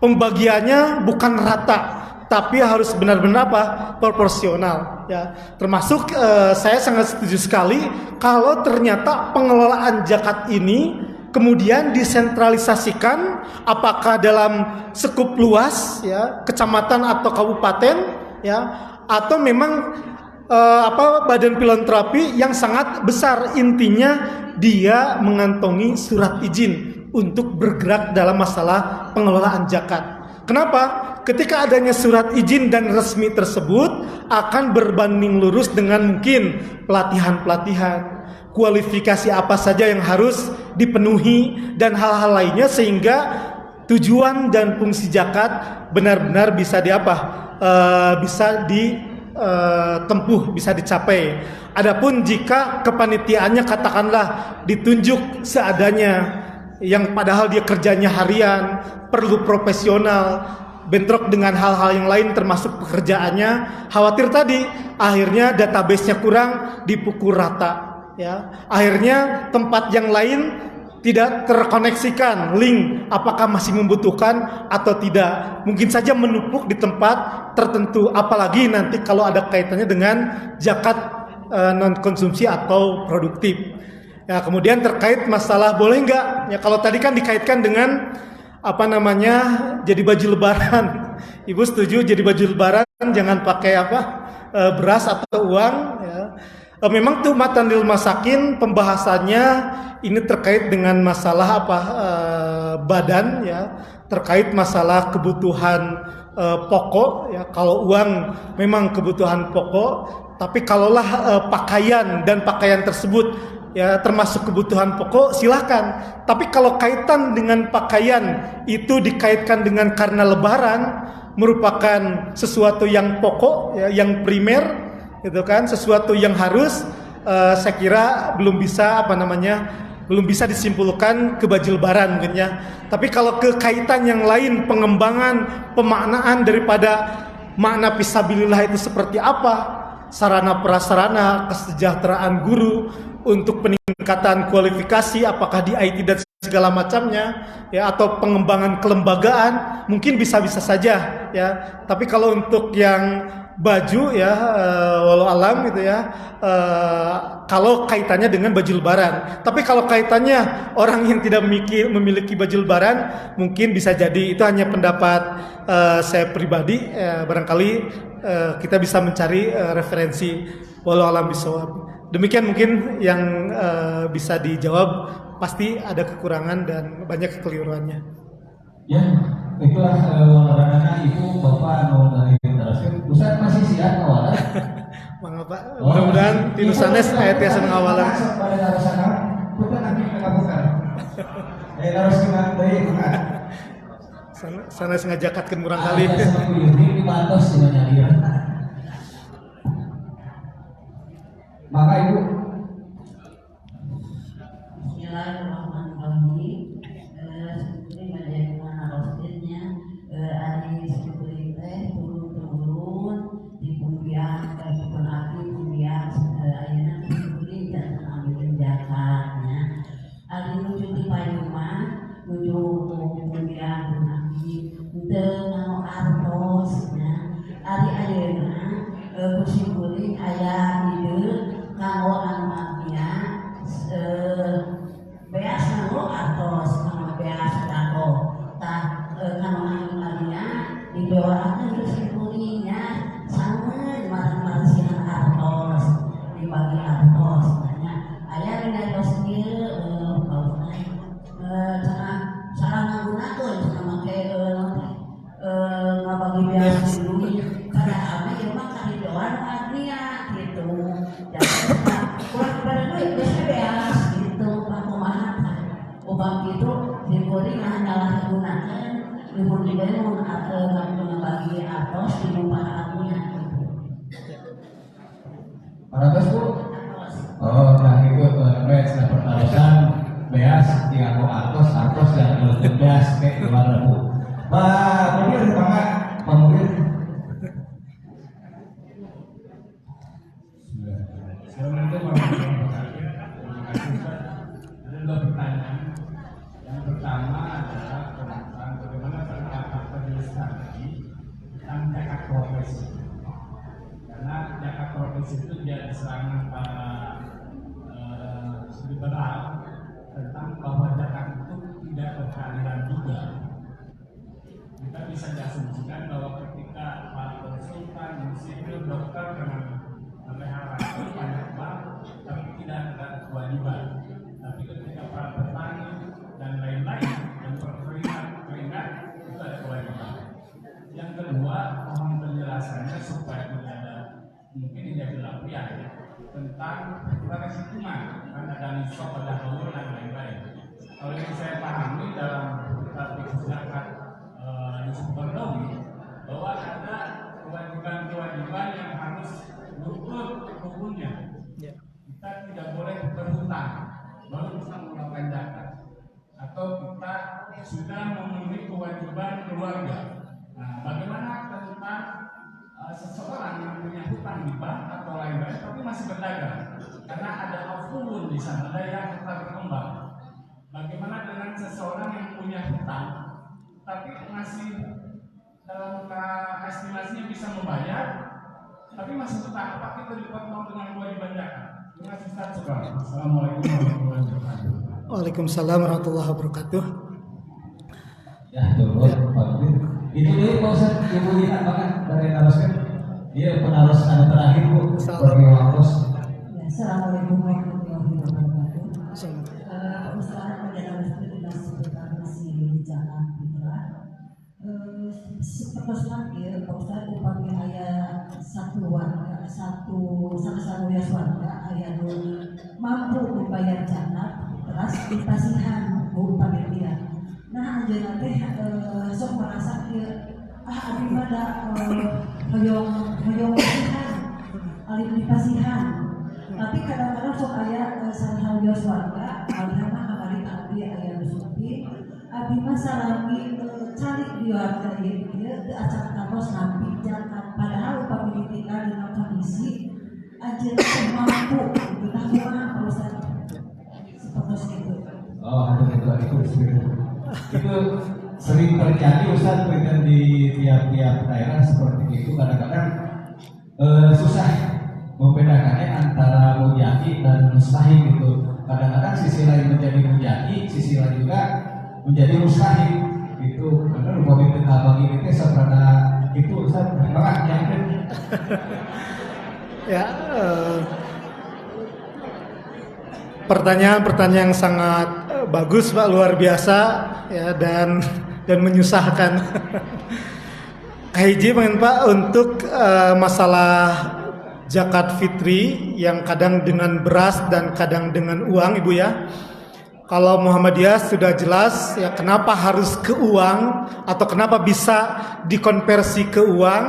pembagiannya bukan rata, tapi harus benar-benar proporsional, ya. Termasuk saya sangat setuju sekali kalau ternyata pengelolaan zakat ini kemudian disentralisasikan, apakah dalam skup luas, ya, kecamatan atau kabupaten, ya, atau memang badan filantropi yang sangat besar. Intinya dia mengantongi surat izin untuk bergerak dalam masalah pengelolaan zakat. Kenapa? Ketika adanya surat izin dan resmi tersebut akan berbanding lurus dengan mungkin pelatihan-pelatihan, kualifikasi apa saja yang harus dipenuhi dan hal-hal lainnya, sehingga tujuan dan fungsi zakat benar-benar bisa ditempuh, bisa dicapai. Adapun jika kepanitiaannya katakanlah ditunjuk seadanya, yang padahal dia kerjanya harian, perlu profesional, bentrok dengan hal-hal yang lain termasuk pekerjaannya, khawatir tadi akhirnya database-nya kurang, dipukul rata. Ya, akhirnya tempat yang lain tidak terkoneksikan link, apakah masih membutuhkan atau tidak, mungkin saja menumpuk di tempat tertentu, apalagi nanti kalau ada kaitannya dengan zakat non konsumsi atau produktif. Ya, kemudian terkait masalah boleh enggak, ya kalau tadi kan dikaitkan dengan jadi baju lebaran. Ibu setuju jadi baju lebaran jangan pakai beras atau uang, ya. Memang tuh Matanil Masakin pembahasannya ini terkait dengan masalah badan, ya, terkait masalah kebutuhan pokok, ya. Kalau uang memang kebutuhan pokok, tapi kalaulah pakaian dan pakaian tersebut ya termasuk kebutuhan pokok, silahkan. Tapi kalau kaitan dengan pakaian itu dikaitkan dengan karena lebaran merupakan sesuatu yang pokok, ya, yang primer, itu kan sesuatu yang harus, saya kira belum bisa disimpulkan ke baju lebaran mungkin, ya. Tapi kalau ke kaitan yang lain, pengembangan, pemaknaan daripada makna fisabilillah itu seperti apa, sarana prasarana kesejahteraan guru untuk peningkatan kualifikasi, apakah di IT dan segala macamnya, ya, atau pengembangan kelembagaan, mungkin bisa-bisa saja, ya. Tapi kalau untuk yang baju, ya, walau alam gitu, ya, kalau kaitannya dengan baju lebaran. Tapi kalau kaitannya orang yang tidak memiliki baju lebaran, mungkin bisa jadi itu hanya pendapat saya pribadi, barangkali kita bisa mencari referensi, walau alam bisawab. Demikian mungkin yang bisa dijawab. Pasti ada kekurangan dan banyak kekeliruannya. Ya, itulah olahraga itu Bapak dari Terasir. Ustaz masih siap awalan? Mangga Pak. Mudah-mudahan tinu sanes aya tiasa ngawalan. Pada darasana, putar kami ngabuka. Harus kita deui makan. Sanes ngajakatkeun murang kali. Ini dibantos sebenarnya dia. Maka Ibu. Bismillahirrahmanirrahim. Seperti bagaimana rosternya, hari seperti teh turun di kemudian kemudian akhirnya seperti dan ambil jakatnya. Hari menuju di payungan, menuju kemudian nanti dengan artosnya. Hari akhirnya kusimpulin ayah ide kalau anaknya beas nanggo atos sama beas dago tak kalau anaknya dibawakan kesimpulinya sama marasihan artos dibagi artos tanya ayah dengan sendiri cara menggunakan sama kayak ngabagi beas dulu pada kami memang kali doang artinya gitu jadi kurang pada duit bisa beas gitu pakumahan ubang itu diberi hanyalah gunakan diberi juga membagi atos di rumah akunya gitu. Atas Bu? Oh, nah itu match pertalasan cerdas kayak gimana Bu? Pak Mudir, Pak Mudir. Assalamualaikum warahmatullahi wabarakatuh. Terima kasih Ustaz. Ada dua pertanyaan. Yang pertama adalah tentang bagaimana pendapat majelis tadi tentang zakat progresif. Karena zakat progresif itu dia serangan para liberal tentang bahwa zakat itu tidak berkeadilan juga. Kita bisa diasumsikan bahwa ketika para konsultan, sipil, dokter dengan PHK banyak bank, tapi tidak ada kewajiban. Tapi ketika para petani dan lain-lain yang berkeringat itu ada kewajiban. Yang kedua, mohon penjelasannya supaya tidak ada mungkin tidak dilapis ya tentang perhitungan karena ada nisab, ada haul dan lain-lain. Kalau yang saya pahami dalam kitab zakat Yusuf Qaradawi bahwa ada kewajiban-kewajiban yang harus luput hukumnya. Kita tidak boleh berhutang baru bisa mengeluarkan zakat, atau kita sudah memenuhi kewajiban keluarga. Nah, bagaimana tentang seseorang yang punya hutang di bank atau lain-lain tapi masih berdagang? Karena ada afun di sana, ada yang tetap berkembang. Bagaimana dengan seseorang yang punya hutang tapi masih dalam estimasinya bisa membayar, tapi masih hutang, apa kita dipotong dengan kewajiban zakat? Terima kasih Ustaz. Assalamualaikum warahmatullahi wabarakatuh. Waalaikumsalam warahmatullahi wabarakatuh. Ya, betul Pak Mudir. Itu dulu Pak Ustaz, Ibu Lina bahkan dari naraskan. Iya, penaras ada terakhir Bu, bagi wakos. Ya, Assalamualaikum warahmatullahi wabarakatuh. Assalamualaikum. Ustaz penjelasan sekitar seputar masih jalan fitrah. Seperti terakhir, Pak Ustaz upami ayat satu ya warga ayat mampu membayar zakat teras dipasihan upami dia. Nah, anjeunna teh sok merasa abdi mah da hoyong pasihan, alih dipasihan. Tapi kadang-kadang sok aya sareng warga alih mah kamari abdi aya nusupi abdi mah salami cari di warga ieu teu acak kantos nampi zakat padahal upami ditinggal dina kondisi anjeunna mampu kita kumaha Pak Ustaz seperti itu. Oh, itu sering terjadi Ustaz di tiap-tiap daerah seperti itu. Kadang-kadang susah membedakannya antara mujaki dan mustahil gitu. Kadang-kadang sisi lain menjadi mujaki, sisi lain juga menjadi mustahil gitu. Karena lupa itu bagi itu seperti itu Ustaz. Ya, pertanyaan-pertanyaan yang sangat bagus Pak, luar biasa ya, dan menyusahkan. Hiji pengen Pak untuk masalah zakat fitri yang kadang dengan beras dan kadang dengan uang Ibu ya. Kalau Muhammadiyah sudah jelas ya kenapa harus ke uang atau kenapa bisa dikonversi ke uang.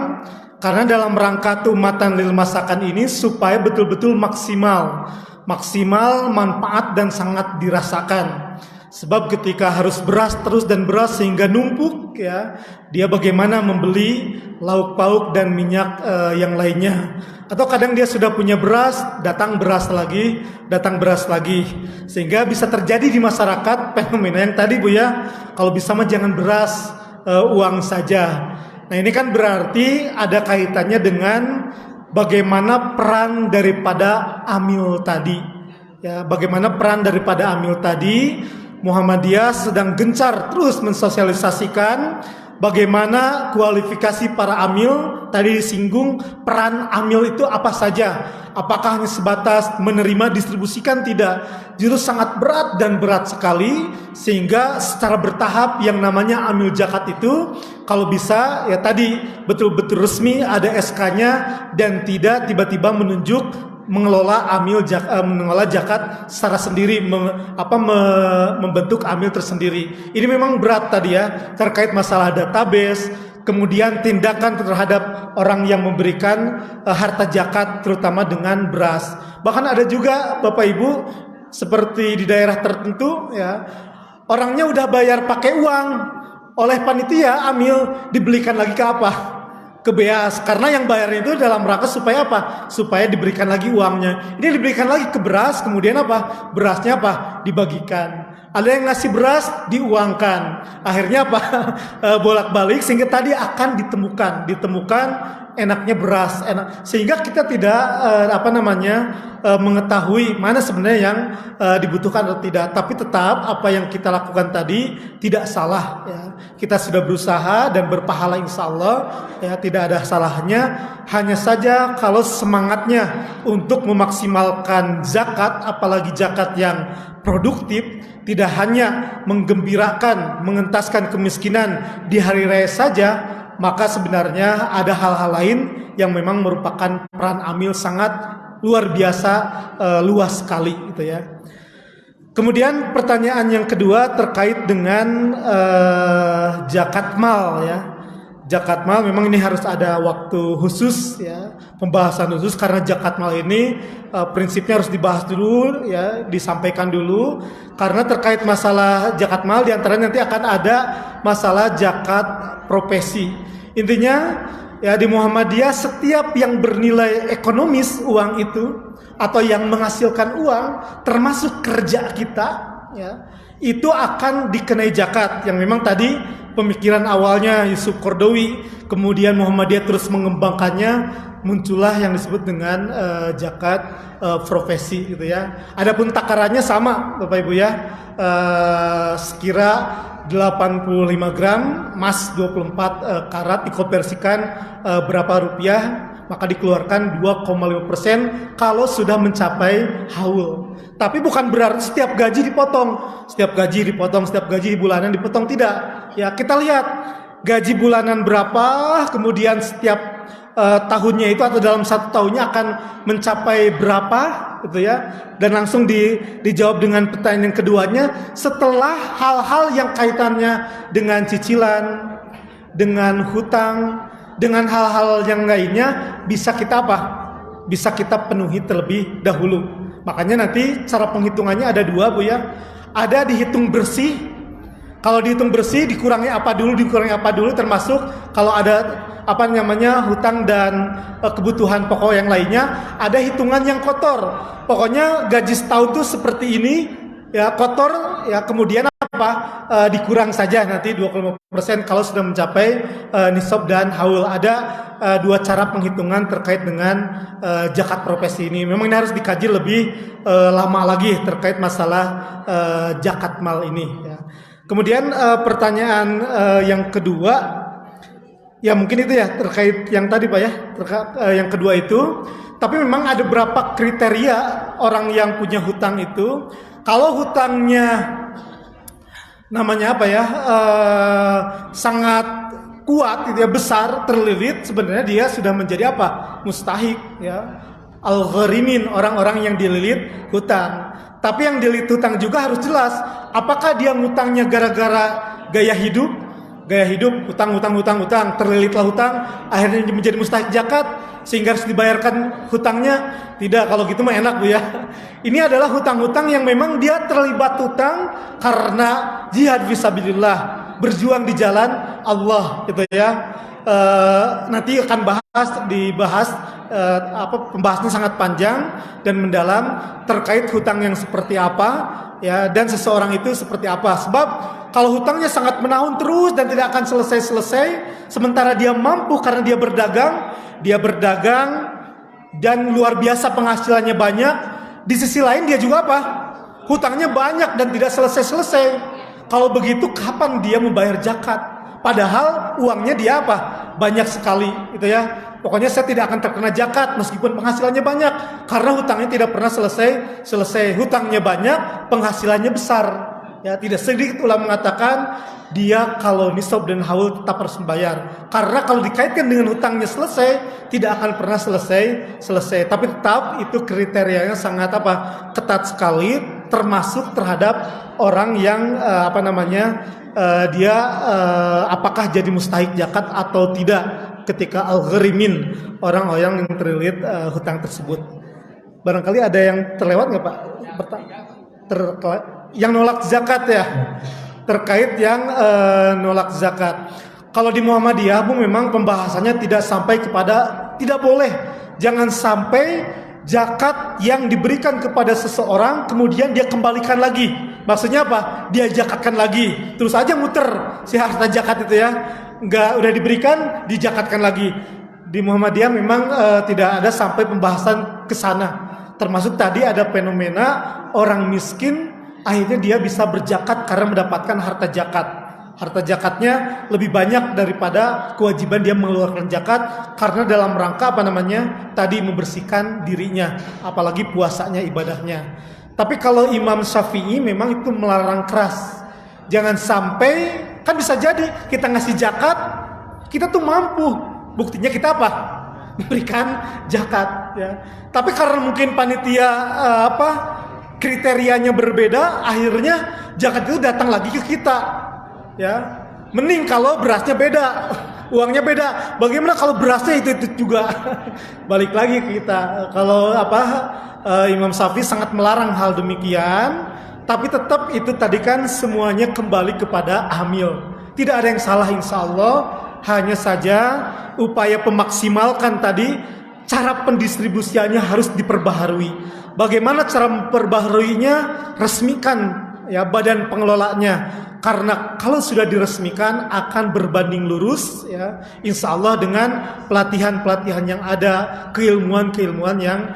Karena dalam rangka tu'matan lil masakan ini supaya betul-betul maksimal manfaat dan sangat dirasakan. Sebab ketika harus beras terus dan beras sehingga numpuk ya, dia bagaimana membeli lauk pauk dan minyak yang lainnya. Atau kadang dia sudah punya beras, datang beras lagi, sehingga bisa terjadi di masyarakat fenomena yang tadi Bu ya. Kalau bisa mah jangan beras, uang saja. Nah, ini kan berarti ada kaitannya dengan bagaimana peran daripada amil tadi. Ya, bagaimana peran daripada amil tadi? Muhammadiyah sedang gencar terus mensosialisasikan bagaimana kualifikasi para amil. Tadi disinggung peran amil itu apa saja. Apakah hanya sebatas menerima distribusikan? Tidak. Justru sangat berat dan berat sekali, sehingga secara bertahap yang namanya amil zakat itu kalau bisa ya tadi betul-betul resmi ada SK-nya dan tidak tiba-tiba menunjuk mengelola zakat secara sendiri, membentuk amil tersendiri. Ini memang berat tadi ya, terkait masalah database, kemudian tindakan terhadap orang yang memberikan harta zakat terutama dengan beras. Bahkan ada juga Bapak Ibu seperti di daerah tertentu ya, Orangnya udah bayar pakai uang, oleh panitia amil dibelikan lagi ke apa? Ke beas. Karena yang bayar itu dalam rangka supaya apa? Supaya diberikan lagi uangnya. Ini diberikan lagi ke beras, kemudian apa? Berasnya apa? Dibagikan. Ada yang ngasih beras diuangkan. Akhirnya apa? Bolak-balik sehingga tadi akan ditemukan enaknya beras, enak, sehingga kita tidak mengetahui mana sebenarnya yang dibutuhkan atau tidak. Tapi tetap apa yang kita lakukan tadi tidak salah ya. Kita sudah berusaha dan berpahala insya Allah ya, tidak ada salahnya. Hanya saja kalau semangatnya untuk memaksimalkan zakat, apalagi zakat yang produktif, tidak hanya menggembirakan, mengentaskan kemiskinan di hari raya saja, maka sebenarnya ada hal-hal lain yang memang merupakan peran amil sangat luar biasa, luas sekali gitu ya. Kemudian pertanyaan yang kedua terkait dengan zakat mal ya. Zakat mal memang ini harus ada waktu khusus ya, pembahasan khusus, karena zakat mal ini prinsipnya harus dibahas dulu ya, disampaikan dulu, karena terkait masalah zakat mal diantaranya nanti akan ada masalah zakat profesi. Intinya ya, di Muhammadiyah setiap yang bernilai ekonomis uang itu atau yang menghasilkan uang termasuk kerja kita ya, itu akan dikenai zakat. Yang memang tadi pemikiran awalnya Yusuf Qaradawi, kemudian Muhammadiyah terus mengembangkannya, muncullah yang disebut dengan zakat profesi gitu ya. Adapun takarannya sama Bapak Ibu ya, sekira 85 gram emas 24 karat dikonversikan berapa rupiah, maka dikeluarkan 2,5% kalau sudah mencapai haul. Tapi bukan berarti setiap gaji dipotong, setiap gaji bulanan dipotong, tidak. Ya, kita lihat gaji bulanan berapa, kemudian setiap tahunnya itu atau dalam satu tahunnya akan mencapai berapa gitu ya. Dan langsung dijawab dengan pertanyaan yang keduanya, setelah hal-hal yang kaitannya dengan cicilan, dengan hutang, dengan hal-hal yang lainnya bisa kita apa? Bisa kita penuhi terlebih dahulu. Makanya nanti cara penghitungannya ada dua Bu ya. Ada dihitung bersih. Kalau dihitung bersih dikurangi apa dulu, termasuk kalau ada hutang dan kebutuhan pokok yang lainnya. Ada hitungan yang kotor. Pokoknya gaji setahun tuh seperti ini ya, kotor ya, kemudian dikurang saja nanti 25% kalau sudah mencapai nisab dan haul. Ada dua cara penghitungan terkait dengan zakat profesi ini. Memang ini harus dikaji lebih lama lagi terkait masalah zakat mal ini ya. Kemudian pertanyaan yang kedua ya, mungkin itu ya terkait yang tadi Pak ya, yang kedua itu. Tapi memang ada beberapa kriteria orang yang punya hutang itu. Kalau hutangnya namanya sangat kuat gitu ya, besar, terlilit, sebenarnya dia sudah menjadi mustahik ya, al-gharimin, orang-orang yang dililit hutang. Tapi yang dililit hutang juga harus jelas, apakah dia ngutangnya gara-gara gaya hidup, hutang, terlilitlah hutang, akhirnya menjadi mustahik zakat sehingga harus dibayarkan hutangnya. Tidak, kalau gitu mah enak Bu ya. Ini adalah hutang-hutang yang memang dia terlibat hutang karena jihad fisabilillah, berjuang di jalan Allah gitu ya. Nanti akan dibahas pembahasannya sangat panjang dan mendalam terkait hutang yang seperti apa ya, dan seseorang itu seperti apa. Sebab kalau hutangnya sangat menahun terus dan tidak akan selesai-selesai, sementara dia mampu karena dia berdagang dan luar biasa penghasilannya banyak, di sisi lain dia juga hutangnya banyak dan tidak selesai-selesai. Kalau begitu kapan dia membayar zakat? Padahal uangnya dia banyak sekali gitu ya. Pokoknya saya tidak akan terkena zakat meskipun penghasilannya banyak, karena hutangnya tidak pernah selesai. Hutangnya banyak, penghasilannya besar. Ya, tidak sedikit ulama mengatakan dia kalau nisab dan haul tetap harus membayar. Karena kalau dikaitkan dengan hutangnya selesai, tidak akan pernah selesai. Tapi tetap itu kriterianya sangat ketat sekali, termasuk terhadap orang yang dia apakah jadi mustahik zakat atau tidak ketika al-gharimin, orang-orang yang terlilit hutang tersebut. Barangkali ada yang terlewat nggak Pak? yang nolak zakat ya. Terkait yang nolak zakat. Kalau di Muhammadiyah Bu memang pembahasannya tidak sampai kepada tidak boleh. Jangan sampai zakat yang diberikan kepada seseorang kemudian dia kembalikan lagi. Maksudnya apa? Dia zakatkan lagi. Terus aja muter si harta zakat itu ya. Enggak udah diberikan, dijakatkan lagi. Di Muhammadiyah memang tidak ada sampai pembahasan ke sana. Termasuk tadi ada fenomena orang miskin akhirnya dia bisa berzakat karena mendapatkan harta zakat. Harta zakatnya lebih banyak daripada kewajiban dia mengeluarkan zakat karena dalam rangka tadi membersihkan dirinya, apalagi puasanya, ibadahnya. Tapi kalau Imam Syafi'i memang itu melarang keras. Jangan sampai, kan bisa jadi kita ngasih zakat, kita tuh mampu. Buktinya kita apa? Memberikan zakat ya. Tapi karena mungkin panitia kriterianya berbeda, akhirnya zakat itu datang lagi ke kita. Ya, mending kalau berasnya beda, uangnya beda. Bagaimana kalau berasnya itu juga? Balik lagi ke kita. Kalau Imam Syafi'i sangat melarang hal demikian, tapi tetap itu tadi kan semuanya kembali kepada hamil. Tidak ada yang salah insya Allah, hanya saja upaya pemaksimalkan tadi cara pendistribusiannya harus diperbaharui. Bagaimana cara memperbaharuinya? Resmikan ya badan pengelolanya. Karena kalau sudah diresmikan akan berbanding lurus ya, insya Allah dengan pelatihan-pelatihan yang ada, keilmuan-keilmuan yang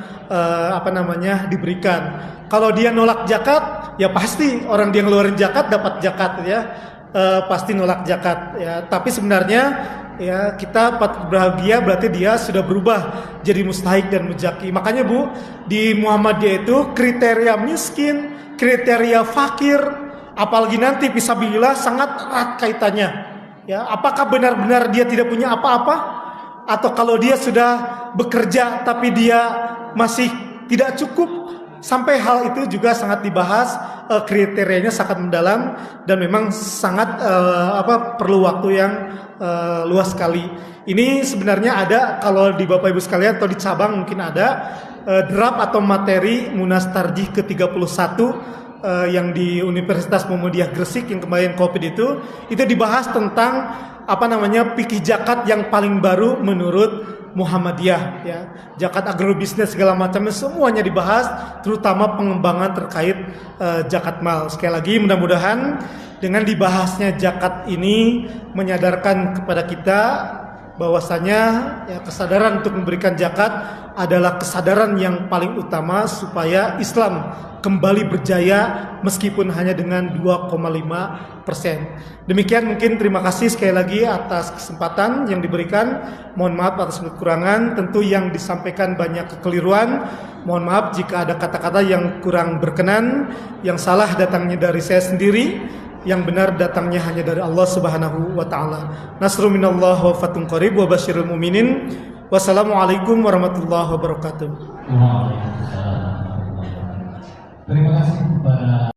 diberikan. Kalau dia nolak zakat, ya pasti orang dia ngeluarin zakat dapat zakat ya, pasti nolak zakat ya. Tapi sebenarnya ya kita patut bahagia berarti dia sudah berubah jadi mustahik dan muzaki. Makanya Bu, di Muhammadiyah itu kriteria miskin, kriteria fakir, apalagi nanti fisabilillah sangat erat kaitannya. Ya, apakah benar-benar dia tidak punya apa-apa, atau kalau dia sudah bekerja tapi dia masih tidak cukup, sampai hal itu juga sangat dibahas, kriterianya sangat mendalam dan memang sangat perlu waktu yang luas sekali. Ini sebenarnya ada kalau di Bapak Ibu sekalian atau di cabang mungkin ada draft atau materi Munas Tarjih ke-31 yang di Universitas Muhammadiyah Gresik yang kemarin Covid itu dibahas tentang fikih zakat yang paling baru menurut Muhammadiyah ya. Zakat agrobisnis segala macamnya semuanya dibahas, terutama pengembangan terkait zakat mal. Sekali lagi mudah-mudahan dengan dibahasnya zakat ini menyadarkan kepada kita bahwasanya ya, kesadaran untuk memberikan zakat adalah kesadaran yang paling utama supaya Islam kembali berjaya meskipun hanya dengan 2,5%. Demikian mungkin terima kasih sekali lagi atas kesempatan yang diberikan. Mohon maaf atas kekurangan, tentu yang disampaikan banyak kekeliruan. Mohon maaf jika ada kata-kata yang kurang berkenan, yang salah datangnya dari saya sendiri, yang benar datangnya hanya dari Allah Subhanahu wa taala. Nasrun minallah wa fatun qarib wa basyiril mu'minin. Wassalamualaikum warahmatullahi wabarakatuh. Waalaikumsalam. Terima kasih kepada